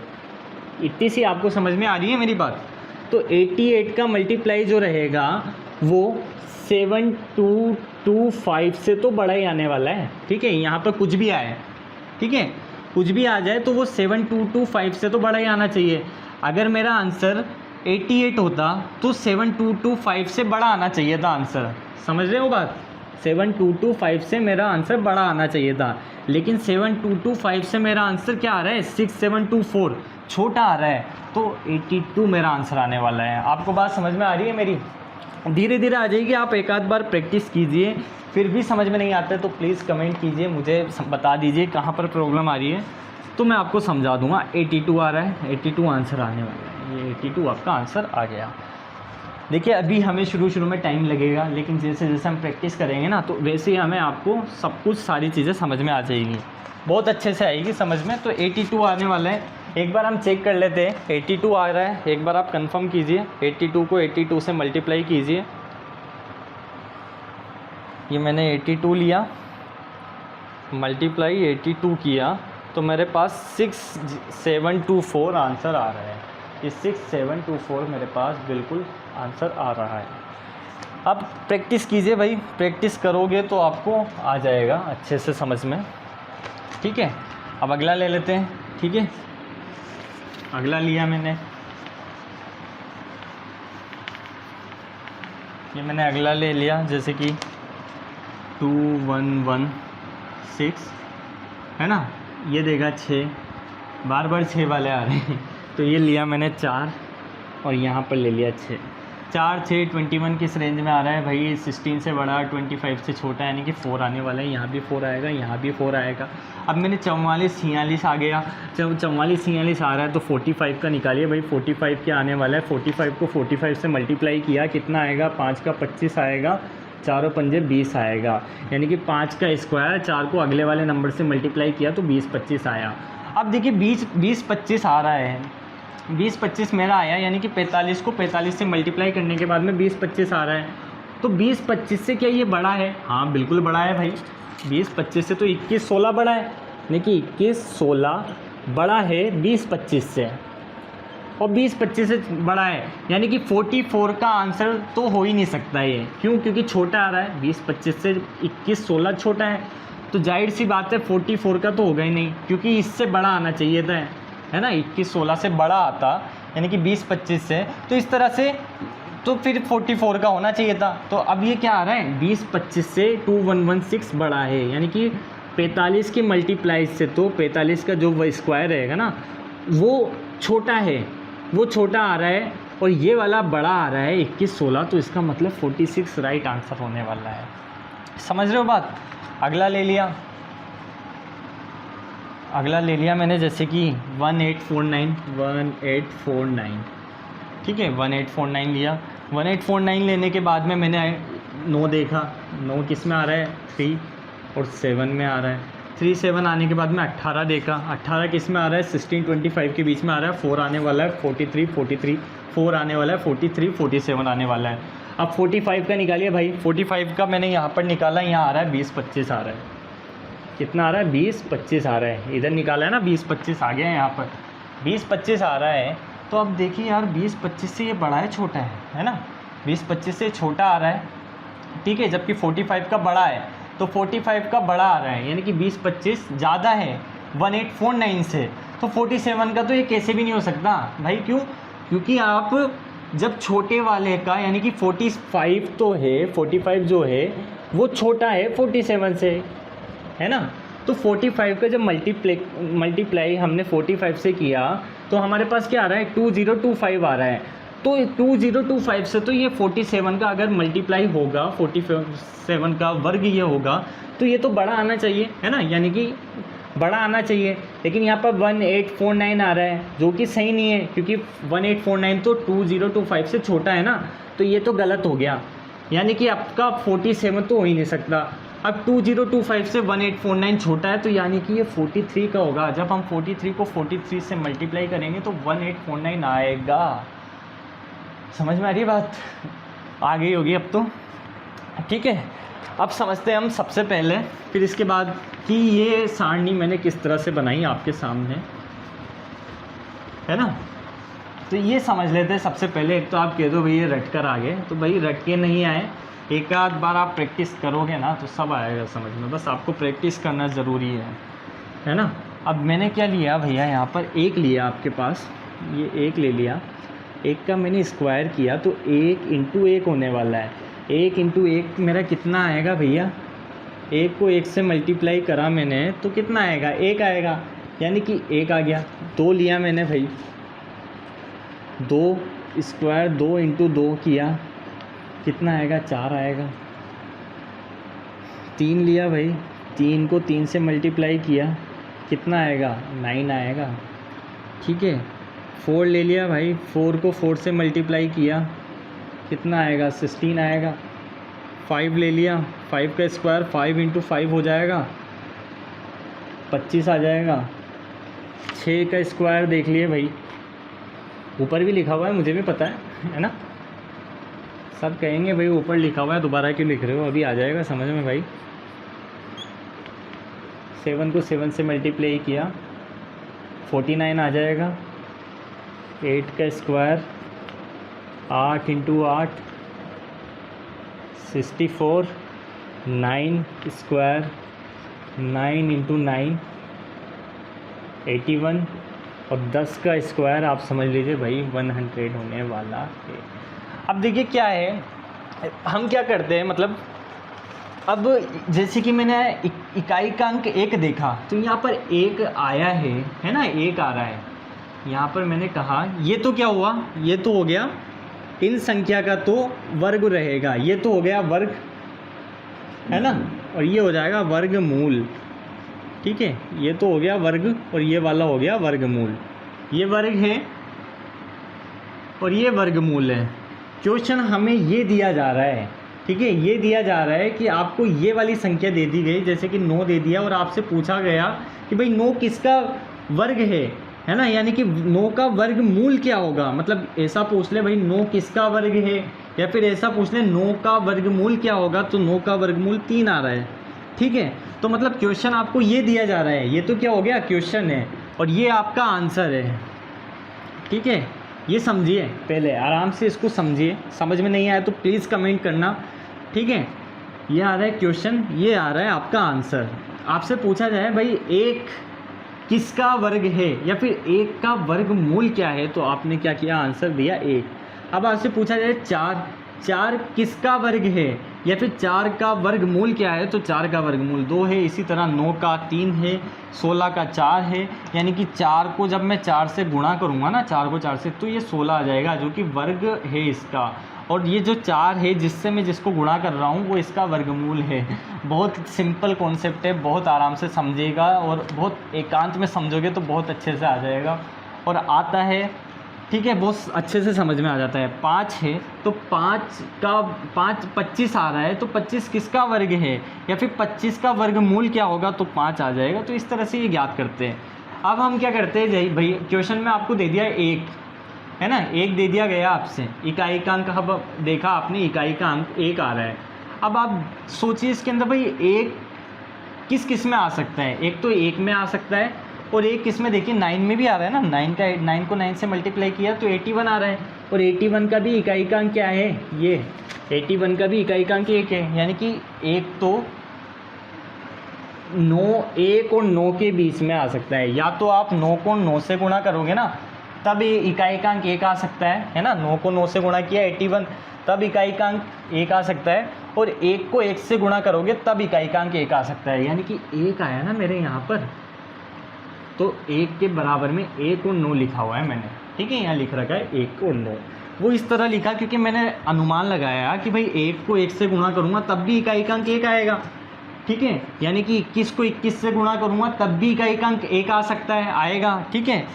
S1: इतनी सी आपको समझ में आ रही है मेरी बात? तो 88 का मल्टीप्लाई जो रहेगा वो 7225 से तो बड़ा ही आने वाला है। ठीक है, यहाँ पर कुछ भी आए, ठीक है, कुछ भी आ जाए तो वो 7225 से तो बड़ा ही आना चाहिए। अगर मेरा आंसर 88 होता तो 7225 से बड़ा आना चाहिए था आंसर, समझ रहे हो बात? 7225 से मेरा आंसर बड़ा आना चाहिए था, लेकिन 7225 से मेरा आंसर क्या आ रहा है? 6724, छोटा आ रहा है। तो 82 मेरा आंसर आने वाला है। आपको बात समझ में आ रही है मेरी? धीरे धीरे आ जाएगी, आप एक आध बार प्रैक्टिस कीजिए। फिर भी समझ में नहीं आता है तो प्लीज़ कमेंट कीजिए, मुझे बता दीजिए कहाँ पर प्रॉब्लम आ रही है, तो मैं आपको समझा दूंगा। 82 आ रहा है, 82 आंसर आने वाला है, ये 82 आपका आंसर आ गया। देखिए अभी हमें शुरू में टाइम लगेगा, लेकिन जैसे जैसे हम प्रैक्टिस करेंगे ना तो वैसे ही हमें आपको सब कुछ सारी चीज़ें समझ में आ जाएगी, बहुत अच्छे से आएगी समझ में। तो 82 आने वाला है, एक बार हम चेक कर लेते हैं। 82 आ रहा है, एक बार आप कंफर्म कीजिए। 82 को 82 से मल्टीप्लाई कीजिए। ये मैंने 82 लिया, मल्टीप्लाई 82 किया तो मेरे पास 6724 आंसर आ रहा है। ये 6724 मेरे पास बिल्कुल आंसर आ रहा है। अब प्रैक्टिस कीजिए भाई, प्रैक्टिस करोगे तो आपको आ जाएगा अच्छे से समझ में, ठीक है। अब अगला ले लेते हैं, ठीक है। अगला लिया मैंने, ये मैंने अगला ले लिया, जैसे कि 2116 है ना, ये देगा 6, बार बार 6 वाले आ रहे हैं, तो ये लिया मैंने 4 और यहाँ पर ले लिया 6, 4 6 21 किस रेंज में आ रहा है भाई, 16 से बड़ा, 25 से छोटा, यानी कि 4 आने वाला है, यहाँ भी 4 आएगा, यहाँ भी 4 आएगा। अब मैंने 44 46 आ गया, जब 44 46 आ रहा है तो 45 का निकालिए भाई, 45 क्या आने वाला है, 45 को 45 से मल्टीप्लाई किया, कितना आएगा, 5 का 25 आएगा, 4 और 5 20 आएगा, यानी कि 5 का स्क्वायर 4 को अगले वाले नंबर से मल्टीप्लाई किया तो 20 25 आया। अब देखिए 20 25 आ रहा है, 20 25 मेरा आया, यानी कि 45 को 45 से मल्टीप्लाई करने के बाद में 20 25 आ रहा है, तो 20 25 से क्या ये बड़ा है? हाँ बिल्कुल बड़ा है भाई, 20 25 से तो 21 16 बड़ा है, यानी कि 21 16 बड़ा है 20 25 से, और 20 25 से बड़ा है, यानी कि 44 का आंसर तो हो ही नहीं सकता ये, क्यों? क्योंकि छोटा आ रहा है, 20 25 से 21 16 छोटा है, तो जाहिर सी बात है 44 का तो होगा ही नहीं, क्योंकि इससे बड़ा आना चाहिए था, है ना, 21 16 से बड़ा आता, यानी कि 20 25 से, तो इस तरह से तो फिर 44 का होना चाहिए था। तो अब ये क्या आ रहा है, 20 25 से 2116 बड़ा है, यानी कि 45 के मल्टीप्लाई से, तो 45 का जो वो स्क्वायर रहेगा ना वो छोटा है, वो छोटा आ रहा है, और ये वाला बड़ा आ रहा है 21 16, तो इसका मतलब 46 राइट आंसर होने वाला है। समझ रहे हो बात? अगला ले लिया, अगला ले लिया मैंने, जैसे कि 1849, ठीक है, 1849 लिया। 1849 लेने के बाद में मैंने 9 देखा, 9 किस में आ रहा है, 3 और 7 में आ रहा है, 3 7 आने के बाद में 18 देखा, 18 किस में आ रहा है, 16 25 के बीच में आ रहा है, 4 आने वाला है, 43 43 4 आने वाला है, 43 47 आने वाला है। अब 45 का निकालिए भाई, 45 का मैंने यहाँ पर निकाला, यहाँ आ रहा है 20 25 आ रहा है, कितना आ रहा है, 20 25 आ रहा है, इधर निकाला है ना 20 25 आ गया है, यहाँ पर 20 25 आ रहा है। तो अब देखिए यार 20 25 से ये बड़ा है छोटा है ना, 20 25 से छोटा आ रहा है, ठीक है, जबकि 45 का बड़ा है, तो 45 का बड़ा आ रहा है, यानी कि 20 25 ज़्यादा है 1849 से, तो 47 का तो ये कैसे भी नहीं हो सकता भाई, क्यों? क्योंकि आप जब छोटे वाले का, यानी कि 45 तो है, 45 जो है वो छोटा है 47 से, है ना, तो 45 का जब मल्टीप्लाई हमने 45 से किया तो हमारे पास क्या आ रहा है, 2025 आ रहा है, तो 2025 से तो ये 47 का अगर मल्टीप्लाई होगा, 47 का वर्ग ये होगा, तो ये तो बड़ा आना चाहिए, है ना, यानी कि बड़ा आना चाहिए, लेकिन यहाँ पर 1849 आ रहा है, जो कि सही नहीं है, क्योंकि 1849 तो 2025 से छोटा है ना, तो ये तो गलत हो गया, यानी कि आपका 47 तो हो ही नहीं सकता। अब 2025 से 1849 छोटा है, तो यानी कि ये 43 का होगा, जब हम 43 को 43 से मल्टीप्लाई करेंगे तो 1849 आएगा। समझ में आ रही है बात? आ गई होगी अब तो, ठीक है। अब समझते हैं हम सबसे पहले, फिर इसके बाद कि ये सारणी मैंने किस तरह से बनाई आपके सामने, है ना, तो ये समझ लेते हैं सबसे पहले। एक तो आप कह दो भैया रट कर आ गए, तो भाई रट के नहीं आए, एक आध बार आप प्रैक्टिस करोगे ना तो सब आएगा समझ में, बस आपको प्रैक्टिस करना ज़रूरी है ना। अब मैंने क्या लिया भैया, यहाँ पर 1 लिया आपके पास, ये 1 ले लिया, 1 का मैंने स्क्वायर किया तो 1 × 1 होने वाला है, 1 × 1 मेरा कितना आएगा भैया, 1 को 1 से मल्टीप्लाई करा मैंने तो कितना आएगा, 1 आएगा, यानी कि 1 आ गया। 2 लिया मैंने भाई, 2 स्क्वायर 2 × 2 किया, कितना आएगा, 4 आएगा। 3 लिया भाई, 3 को 3 से मल्टीप्लाई किया, कितना आएगा, 9 आएगा, ठीक है। 4 ले लिया भाई, 4 को 4 से मल्टीप्लाई किया, कितना आएगा, 16 आएगा। 5 ले लिया, 5 का स्क्वायर 5 × 5 हो जाएगा, 25 आ जाएगा। 6 का स्क्वायर देख लिए भाई, ऊपर भी लिखा हुआ है, मुझे भी पता है ना, सब कहेंगे भाई ऊपर लिखा हुआ है दोबारा क्यों लिख रहे हो, अभी आ जाएगा समझ में भाई। 7 को 7 से मल्टीप्लाई किया, 49 आ जाएगा। 8 का स्क्वायर 8 × 8 64, 9 स्क्वायर, 9 इंटू 9 81, और 10 का स्क्वायर आप समझ लीजिए भाई 100 होने वाला है। अब देखिए क्या है, हम क्या करते हैं, मतलब अब जैसे कि मैंने इकाई का अंक 1 देखा तो यहाँ पर 1 आया है ना, 1 आ रहा है। यहाँ पर मैंने कहा ये तो क्या हुआ, ये तो हो गया इन संख्या का तो वर्ग रहेगा, ये तो हो गया वर्ग, है ना, और ये हो जाएगा वर्गमूल। ठीक है, ये तो हो गया वर्ग और ये वाला हो गया वर्गमूल। ये वर्ग है और ये वर्गमूल है। क्वेश्चन हमें ये दिया जा रहा है, ठीक है, ये दिया जा रहा है कि आपको ये वाली संख्या दे दी गई, जैसे कि 9 दे दिया और आपसे पूछा गया कि भाई 9 किसका वर्ग है ना, यानी कि 9 का वर्गमूल क्या होगा। मतलब ऐसा पूछ ले भाई 9 किसका वर्ग है, या फिर ऐसा पूछ ले 9 का वर्गमूल क्या होगा, तो 9 का वर्गमूल 3 आ रहा है। ठीक है, तो मतलब क्वेश्चन आपको ये दिया जा रहा है, ये तो क्या हो गया क्वेश्चन है और ये आपका आंसर है। ठीक है, ये समझिए, पहले आराम से इसको समझिए, समझ में नहीं आया तो प्लीज़ कमेंट करना। ठीक है, ये आ रहा है क्वेश्चन, ये आ रहा है आपका आंसर। आपसे पूछा जाए भाई 1 किसका वर्ग है या फिर 1 का वर्गमूल क्या है, तो आपने क्या किया, आंसर दिया 1। अब आपसे पूछा जाए 4 किसका वर्ग है या फिर 4 का वर्गमूल क्या है, तो 4 का वर्गमूल 2 है। इसी तरह 9 का 3 है, 16 का 4 है, यानी कि 4 को जब मैं 4 से गुणा करूँगा ना, 4 को 4 से, तो ये 16 आ जाएगा, जो कि वर्ग है इसका। और ये जो 4 है जिससे मैं जिसको गुणा कर रहा हूँ वो इसका वर्गमूल है। बहुत सिंपल कॉन्सेप्ट है, बहुत आराम से समझिएगा और बहुत एकांत में समझोगे तो बहुत अच्छे से आ जाएगा और आता है। ठीक है, बहुत अच्छे से समझ में आ जाता है। 5 है तो 5 25 आ रहा है, तो 25 किसका वर्ग है या फिर 25 का वर्गमूल क्या होगा, तो 5 आ जाएगा। तो इस तरह से ये ज्ञात करते हैं। अब हम क्या करते हैं भाई, क्वेश्चन में आपको दे दिया 1, है ना, 1 दे दिया गया आपसे, इकाई का अंक, अब देखा आपने इकाई का अंक 1 आ रहा है। अब आप सोचिए इसके अंदर भाई 1 किस में आ सकता है, एक तो 1 में आ सकता है और एक किस में, देखिए 9 में भी आ रहा है ना, 9 को 9 से मल्टीप्लाई किया तो 81 आ रहा है, और 81 का भी इकाई का अंक क्या है, ये 81 का भी इकाई का अंक 1 है, यानी कि 1 तो 1 और 9 के बीच में आ सकता है। या तो आप 9 को 9 से गुणा करोगे ना, तब इकाई का अंक 1 आ सकता है ना, 9 को 9 से गुणा किया 81, तब इकाई का अंक 1 आ सकता है, और 1 को 1 से गुणा करोगे तब इकाई का अंक 1 आ सकता है, यानी कि 1 आया ना मेरे यहाँ पर, तो 1 के बराबर में 1 और 9 लिखा हुआ है मैंने। ठीक है, यहाँ लिख रखा है 1 और 9, वो इस तरह लिखा क्योंकि मैंने अनुमान लगाया कि भाई 1 को 1 से गुणा करूँगा तब भी इकाई का अंक 1 आएगा। ठीक है, यानी कि 21 को 21 से गुणा करूँगा तब भी इकाई का अंक 1 आ सकता है, आएगा। ठीक है,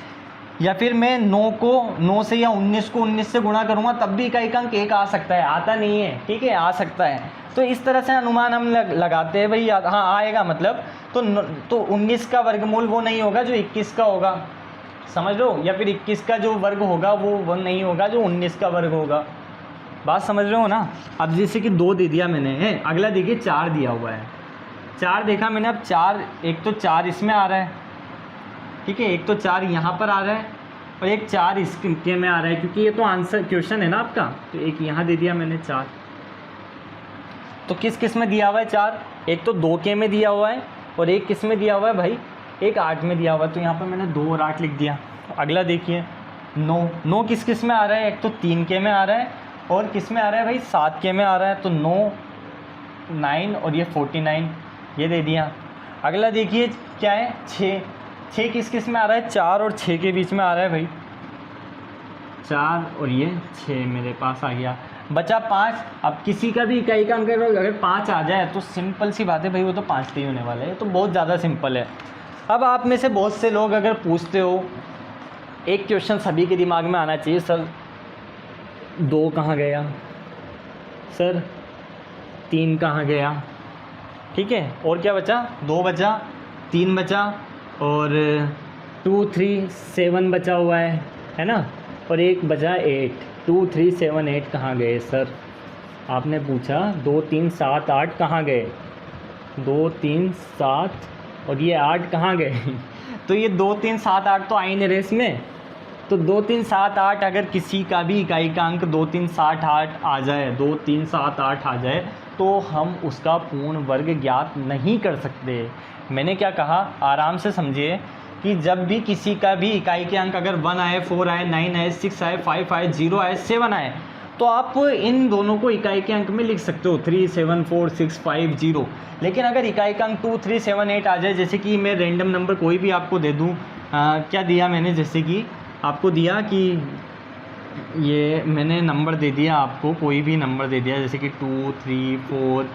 S1: या फिर मैं 9 को 9 से या 19 को 19 से गुणा करूँगा तब भी इकाई का अंक 1 आ सकता है, आता नहीं है। ठीक है, आ सकता है। तो इस तरह से अनुमान हम लगाते हैं भाई, हाँ आएगा मतलब, तो 19 का वर्गमूल वो नहीं होगा जो 21 का होगा, समझ लो, या फिर 21 का जो वर्ग होगा वो नहीं होगा जो 19 का वर्ग होगा। बात समझ रहे हो ना। अब जैसे कि 2 दे दिया मैंने है, अगला देखिए 4 दिया हुआ है, 4 देखा मैंने। अब 4, एक तो 4 इसमें आ रहा है, ठीक है, एक तो 4 यहाँ पर आ रहा है और एक 4 इसके में आ रहा है, क्योंकि ये तो आंसर क्वेश्चन है ना आपका, तो एक यहाँ दे दिया मैंने 4। तो किस में दिया हुआ है 4, एक तो 2 के में दिया हुआ है और एक किस में दिया हुआ है भाई, एक 8 में दिया हुआ है, तो यहाँ पर मैंने 2 और 8 लिख दिया। अगला देखिए 9 किस में आ रहा है, एक तो 3 के में आ रहा है और किस में आ रहा है भाई, 7 के में आ रहा है, तो 9 9 और ये 49, ये दे दिया। अगला देखिए क्या है, 6 किस में आ रहा है, 4 और 6 के बीच में आ रहा है भाई, 4 और ये 6 मेरे पास आ गया। बचा 5। अब किसी का भी इकाई का अंक अगर 5 आ जाए तो सिंपल सी बात है भाई, वो तो 5 ही होने वाला है, तो बहुत ज़्यादा सिंपल है। अब आप में से बहुत से लोग अगर पूछते हो, एक क्वेश्चन सभी के दिमाग में आना चाहिए, सर 2 कहाँ गया, सर 3 कहाँ गया, ठीक है, और क्या बचा, 2 बचा, 3 बचा और 2 3 7 बचा हुआ है ना, और एक बचा 8। 2 3 7 8 कहाँ गए सर, आपने पूछा 2 3 7 8 कहाँ गए, 2 3 7 और ये 8 कहाँ गए तो ये 2 3 7 8 तो आई नहीं रेस में, तो 2 3 7 8 अगर किसी का भी इकाई का अंक 2 3 7 8 आ जाए, 2 3 7 8 आ जाए, तो हम उसका पूर्ण वर्ग ज्ञात नहीं कर सकते। मैंने क्या कहा, आराम से समझिए कि जब भी किसी का भी इकाई के अंक अगर 1 आए, 4 आए, 9 आए, 6 आए, 5 आए, 0 आए, 7 आए, तो आप इन दोनों को इकाई के अंक में लिख सकते हो 3, 7, 4, 6, 5, 0। लेकिन अगर इकाई का अंक 2, 3, 7, 8 आ जाए, जैसे कि मैं रैंडम नंबर कोई भी आपको दे दूँ, क्या दिया मैंने, जैसे कि आपको दिया कि ये मैंने नंबर दे दिया आपको, कोई भी नंबर दे दिया, जैसे कि 2, 3, 4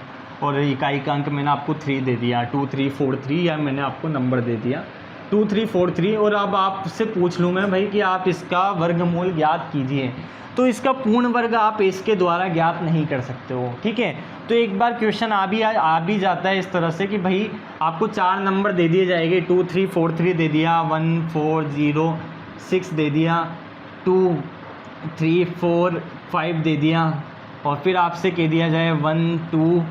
S1: और इकाई का अंक मैंने आपको 3 दे दिया, 2, 3, 4, 3, या मैंने आपको नंबर दे दिया 2, 3, 4, 3। और अब आपसे पूछ लूँ मैं भाई कि आप इसका वर्गमूल ज्ञात कीजिए, तो इसका पूर्ण वर्ग आप इसके द्वारा ज्ञात नहीं कर सकते हो, ठीक है। तो एक बार क्वेश्चन आ भी जाता है इस तरह से कि भाई आपको 4 नंबर दे दिए जाएंगे, 2, 3, 4, 3 दे दिया, 1, 4, 0, 6 दे दिया, 2, 3, 4, 5 दे दिया, और फिर आपसे कह दिया जाए 1, 2,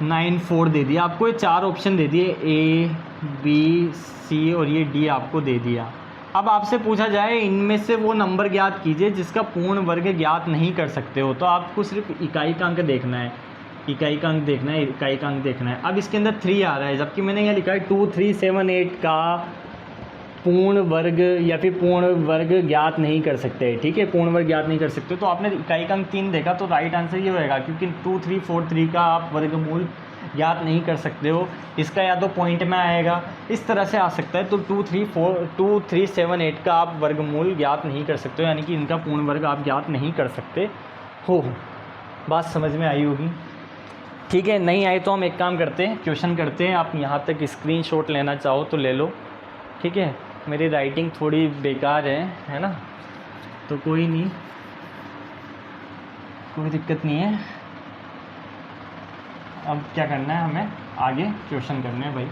S1: 9, 4 दे दिया। आपको ये 4 ऑप्शन दे दिए, A, B, C और ये D आपको दे दिया। अब आपसे पूछा जाए इनमें से वो नंबर ज्ञात कीजिए जिसका पूर्ण वर्ग ज्ञात नहीं कर सकते हो, तो आपको सिर्फ इकाई का अंक देखना है, इकाई का अंक देखना है, इकाई का अंक देखना है। अब इसके अंदर 3 आ रहा है, जबकि मैंने यहाँ लिखा है 2, 3, 7, 8 का पूर्ण वर्ग या फिर पूर्ण वर्ग ज्ञात नहीं कर सकते, ठीक है, पूर्ण वर्ग ज्ञात नहीं कर सकते। तो आपने इकाई का अंक 3 देखा, तो राइट आंसर ये होएगा, क्योंकि 2, 3, 4, 3 का आप वर्गमूल ज्ञात नहीं कर सकते हो। इसका या तो पॉइंट में आएगा, इस तरह से आ सकता है, तो 2, 3, 7, 8 का आप वर्गमूल ज्ञात नहीं कर सकते हो, यानी कि इनका पूर्ण वर्ग आप ज्ञात नहीं कर सकते हो। बात समझ में आई होगी, ठीक है। नहीं आई तो हम एक काम करते हैं, क्वेश्चन करते हैं। आप यहाँ तक स्क्रीनशॉट लेना चाहो तो ले लो, ठीक है। मेरी राइटिंग थोड़ी बेकार है ना, तो कोई नहीं, कोई दिक्कत नहीं है। अब क्या करना है, हमें आगे क्वेश्चन करने हैं भाई।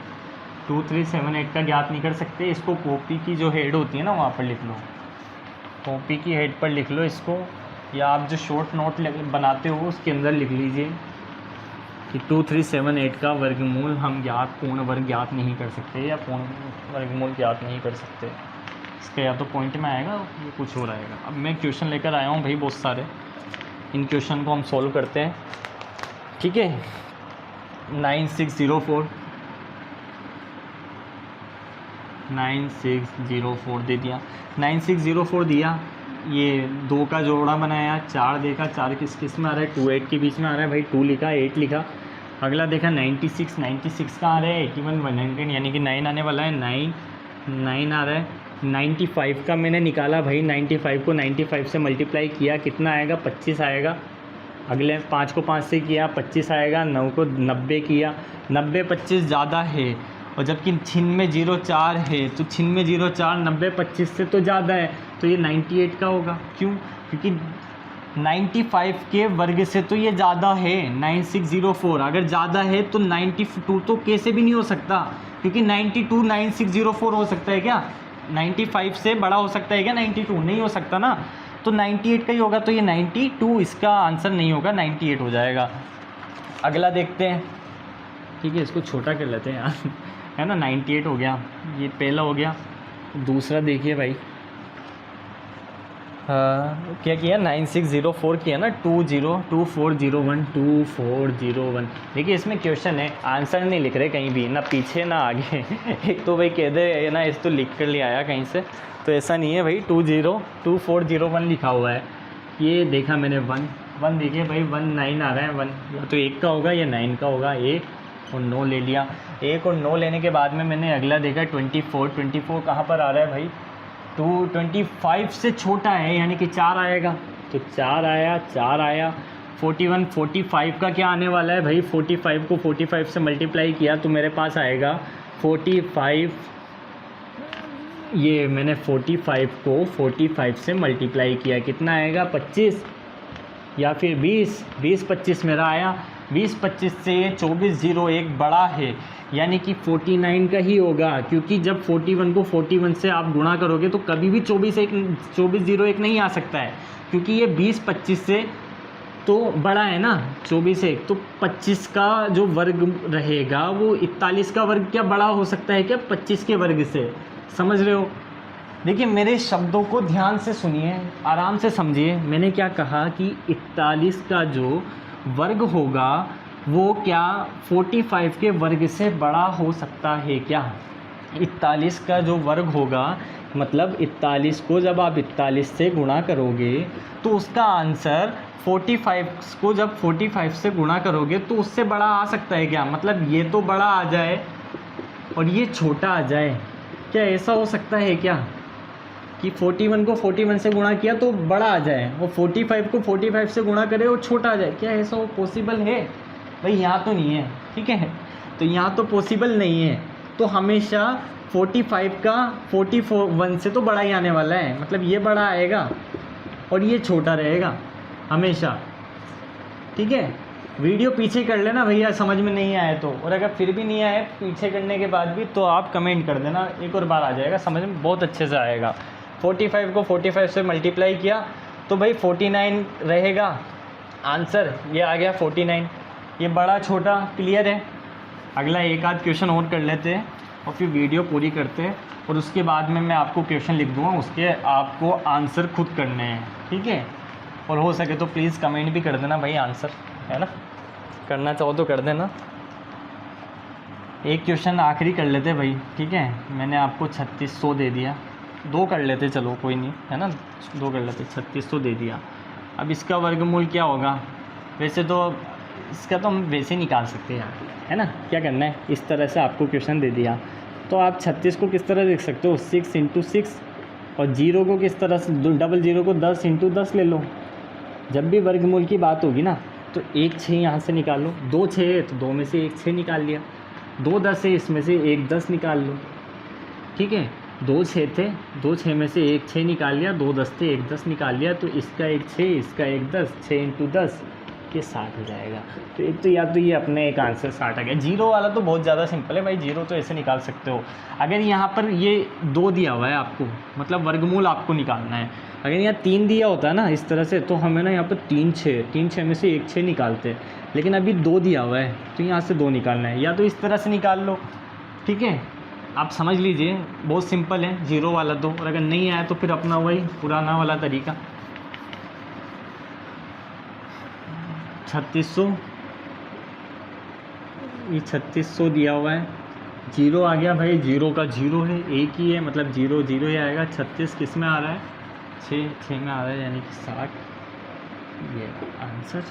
S1: 2, 3, 7, 8 का ज्ञात नहीं कर सकते, इसको कॉपी की जो हेड होती है ना वहाँ पर लिख लो, कॉपी की हेड पर लिख लो इसको, या आप जो शॉर्ट नोट बनाते हो उसके अंदर लिख लीजिए कि 2, 3, 7, 8 का वर्गमूल हम पूर्ण वर्ग ज्ञात नहीं कर सकते, या पूर्ण वर्गमूल ज्ञात नहीं कर सकते। इसका या तो पॉइंट में आएगा या कुछ और आएगा। अब मैं क्वेश्चन लेकर आया हूँ भाई बहुत सारे, इन क्वेश्चन को हम सॉल्व करते हैं, ठीक है। 9604 9604 दे दिया, 9604 दिया, ये 2 का जोड़ा बनाया, 4 देखा, 4 किस में आ रहा है, 2, 8 के बीच में आ रहा है भाई, 2 लिखा, 8 लिखा। अगला देखा 96 का आ रहा है, 81, 100, यानी कि 9 आने वाला है, 9 आ रहा है। 95 का मैंने निकाला भाई, 95 को 95 से मल्टीप्लाई किया, कितना आएगा, 25 आएगा। अगले 5 को 5 से किया, 25 आएगा। 9 को 90 किया, 90, 25 ज़्यादा है, और जबकि 9604 है, तो 9604 90, 25 से तो ज़्यादा है, तो ये 98 का होगा। क्यों? क्योंकि 95 के वर्ग से तो ये ज़्यादा है, 9604 अगर ज़्यादा है तो 92 तो कैसे भी नहीं हो सकता, क्योंकि 92 9604 हो सकता है क्या? 95 से बड़ा हो सकता है क्या 92? नहीं हो सकता ना, तो 98 का ही होगा, तो ये 92 इसका आंसर नहीं होगा, 98 हो जाएगा। अगला देखते हैं, ठीक है, इसको छोटा कर लेते हैं यार, है ना। 98 हो गया, ये पहला हो गया। दूसरा देखिए भाई, क्या किया, 9604 किया ना, 2401 देखिए इसमें क्वेश्चन है, आंसर नहीं लिख रहे कहीं भी, ना पीछे ना आगे एक तो भाई कह दे ना, इस तो लिख कर ले आया कहीं से, तो ऐसा नहीं है भाई। 2401 लिखा हुआ है, ये देखा मैंने, 1 देखिए भाई, 19 आ रहा है, 1 या तो 1 का होगा या 9 का होगा। 1 और 9 ले लिया, 1 और 9 लेने के बाद में मैंने अगला देखा 24 कहाँ पर आ रहा है भाई, 25 से छोटा है, यानी कि 4 आएगा, तो 4 आया, 4 आया। 45 का क्या आने वाला है भाई, 45 को 45 से मल्टीप्लाई किया तो मेरे पास आएगा 45, ये मैंने 45 को 45 से मल्टीप्लाई किया, कितना आएगा, 25 या फिर 20, 25 मेरा आया। 25 से 2401 बड़ा है, यानी कि 49 का ही होगा, क्योंकि जब 41 को 41 से आप गुणा करोगे तो कभी भी 2401 नहीं आ सकता है, क्योंकि ये 25 से तो बड़ा है ना, 2401, तो 25 का जो वर्ग रहेगा वो 41 का वर्ग क्या बड़ा हो सकता है क्या 25 के वर्ग से, समझ रहे हो। देखिए मेरे शब्दों को ध्यान से सुनिए, आराम से समझिए। मैंने क्या कहा कि 41 का जो वर्ग होगा वो क्या 45 के वर्ग से बड़ा हो सकता है क्या? 41 का जो वर्ग होगा, मतलब 41 को जब आप 41 से गुणा करोगे तो उसका आंसर 45 को जब 45 से गुणा करोगे तो उससे बड़ा आ सकता है क्या? मतलब ये तो बड़ा आ जाए और ये छोटा आ जाए, क्या ऐसा हो सकता है क्या कि 41 को 41 से गुणा किया तो बड़ा आ जाए और 45 को 45 से गुणा करे और छोटा आ जाए? क्या ऐसा वो पॉसिबल है? भाई यहाँ तो नहीं है, ठीक है, तो यहाँ तो पॉसिबल नहीं है। तो हमेशा 45 का 41 से तो बड़ा ही आने वाला है, मतलब ये बड़ा आएगा और ये छोटा रहेगा हमेशा, ठीक है। वीडियो पीछे कर लेना भैया समझ में नहीं आए तो, और अगर फिर भी नहीं आए पीछे करने के बाद भी तो आप कमेंट कर देना, एक और बार आ जाएगा समझ में, बहुत अच्छे से आएगा। 45 को 45 से मल्टीप्लाई किया तो भाई 49 रहेगा आंसर, ये आ गया 49। ये बड़ा छोटा क्लियर है। अगला एक आध क्वेश्चन और कर लेते हैं और फिर वीडियो पूरी करते हैं, और उसके बाद में मैं आपको क्वेश्चन लिख दूँगा, उसके आपको आंसर खुद करने हैं, ठीक है। और हो सके तो प्लीज़ कमेंट भी कर देना भाई आंसर, है ना, करना चाहो तो कर देना। एक क्वेश्चन आखिरी कर लेते भाई, ठीक है। मैंने आपको 3600 दे दिया, 2 कर लेते चलो कोई नहीं, है ना, 2 कर लेते, 3600 दे दिया। अब इसका वर्गमूल क्या होगा? वैसे तो इसका तो हम वैसे ही निकाल सकते हैं यार, है ना। क्या करना है, इस तरह से आपको क्वेश्चन दे दिया तो आप 36 को किस तरह देख सकते हो, 6 × 6, और 0 को किस तरह से, 00 को 10 × 10 ले लो। जब भी वर्गमूल की बात होगी ना तो 1 6 यहाँ से निकाल लो, 2 6 है तो 2 में से 1 6 निकाल लिया, 2 10 है इसमें से 1 10 निकाल लो, ठीक है। 2 6 थे, 2 6 में से 1 6 निकाल लिया, 2 10 थे 1 10 निकाल लिया, तो इसका 1 6, इसका 1 10, 6 × 10 ये 60 हो जाएगा। तो एक तो या तो ये अपने एक आंसर 60 आ गया। 0 वाला तो बहुत ज़्यादा सिंपल है भाई, 0 तो ऐसे निकाल सकते हो। अगर यहाँ पर ये 2 दिया हुआ है आपको, मतलब वर्गमूल आपको निकालना है, अगर यहाँ 3 दिया होता है ना इस तरह से, तो हमें ना यहाँ पर 3 6 में से 1 6 निकालते, लेकिन अभी 2 दिया हुआ है तो यहाँ से 2 निकालना है, या तो इस तरह से निकाल लो, ठीक है। आप समझ लीजिए बहुत सिंपल है 0 वाला तो, और अगर नहीं आया तो फिर अपना वही पुराना वाला तरीका। 3600, ये 3600 दिया हुआ है, 0 आ गया भाई, 0 का 0 है, एक ही है, मतलब 0 0 ही आएगा। 36 किस में आ रहा है, 6 में आ रहा है, यानी कि 60, ये आंसर,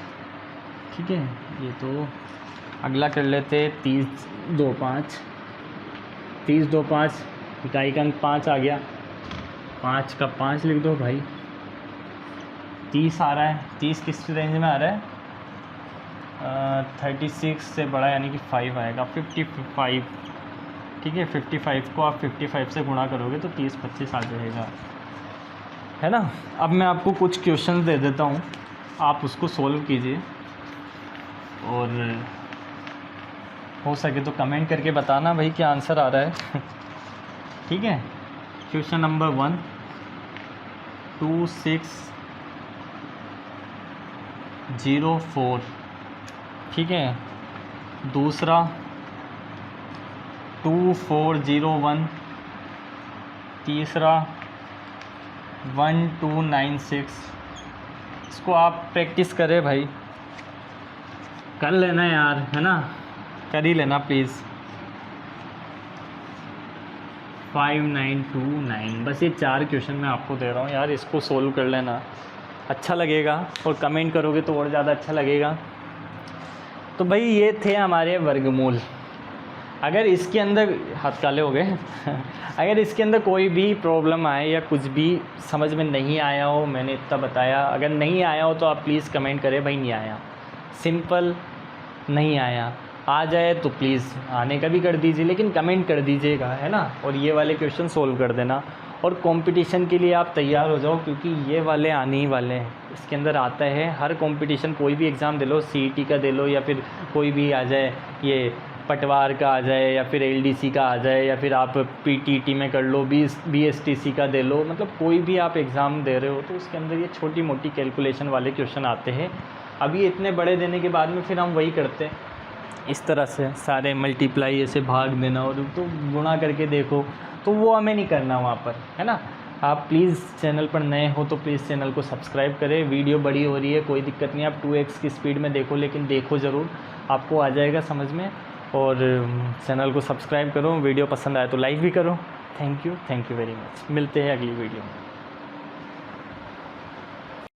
S1: ठीक है। ये तो अगला कर लेते, 30 2 5, 30 2 5, इकाई का अंक 5 आ गया, 5 का 5 लिख दो भाई। 30 आ रहा है, 30 किस रेंज में आ रहा है, 36 से बड़ा यानी कि 5 आएगा, 55, ठीक है। 55 को आप 55 से गुणा करोगे तो 30 25 आ जाएगा, है ना। अब मैं आपको कुछ क्वेश्चन दे देता हूँ, आप उसको सोल्व कीजिए, और हो सके तो कमेंट करके बताना भाई क्या आंसर आ रहा है ठीक है। क्वेश्चन नंबर 1, 2 6 0 4, ठीक है। दूसरा 2 4 0 1, तीसरा 1 2 9 6। इसको आप प्रैक्टिस करें भाई, कर लेना यार, है ना, कर ही लेना प्लीज़। 5 9 2 9, बस ये 4 क्वेश्चन मैं आपको दे रहा हूँ यार, इसको सोल्व कर लेना, अच्छा लगेगा, और कमेंट करोगे तो और ज़्यादा अच्छा लगेगा। तो भाई ये थे हमारे वर्गमूल। अगर इसके अंदर, हाथ काले हो गए अगर इसके अंदर कोई भी प्रॉब्लम आए या कुछ भी समझ में नहीं आया हो, मैंने इतना बताया, अगर नहीं आया हो तो आप प्लीज़ कमेंट करें भाई नहीं आया, सिंपल नहीं आया। आ जाए तो प्लीज़ आने का भी कर दीजिए, लेकिन कमेंट कर दीजिएगा, है ना। और ये वाले क्वेश्चन सोल्व कर देना, और कंपटीशन के लिए आप तैयार हो जाओ, क्योंकि ये वाले आने ही वाले हैं। इसके अंदर आता है हर कंपटीशन, कोई भी एग्ज़ाम दे लो, सीईटी का दे लो, या फिर कोई भी आ जाए, ये पटवार का आ जाए, या फिर एलडीसी का आ जाए, या फिर आप पीटीटी में कर लो, बीएसटीसी का दे लो, मतलब कोई भी आप एग्ज़ाम दे रहे हो तो उसके अंदर ये छोटी मोटी कैलकुलेशन वाले क्वेश्चन आते हैं। अभी इतने बड़े देने के बाद में फिर हम वही करते हैं, इस तरह से सारे मल्टीप्लाई ऐसे भाग देना और तो गुणा करके देखो, तो वो हमें नहीं करना वहाँ पर, है ना। आप प्लीज़ चैनल पर नए हो तो प्लीज़ चैनल को सब्सक्राइब करें। वीडियो बड़ी हो रही है, कोई दिक्कत नहीं, आप 2x की स्पीड में देखो, लेकिन देखो ज़रूर, आपको आ जाएगा समझ में। और चैनल को सब्सक्राइब करो, वीडियो पसंद आए तो लाइक भी करो। Thank you very much. मिलते हैं अगली वीडियो में।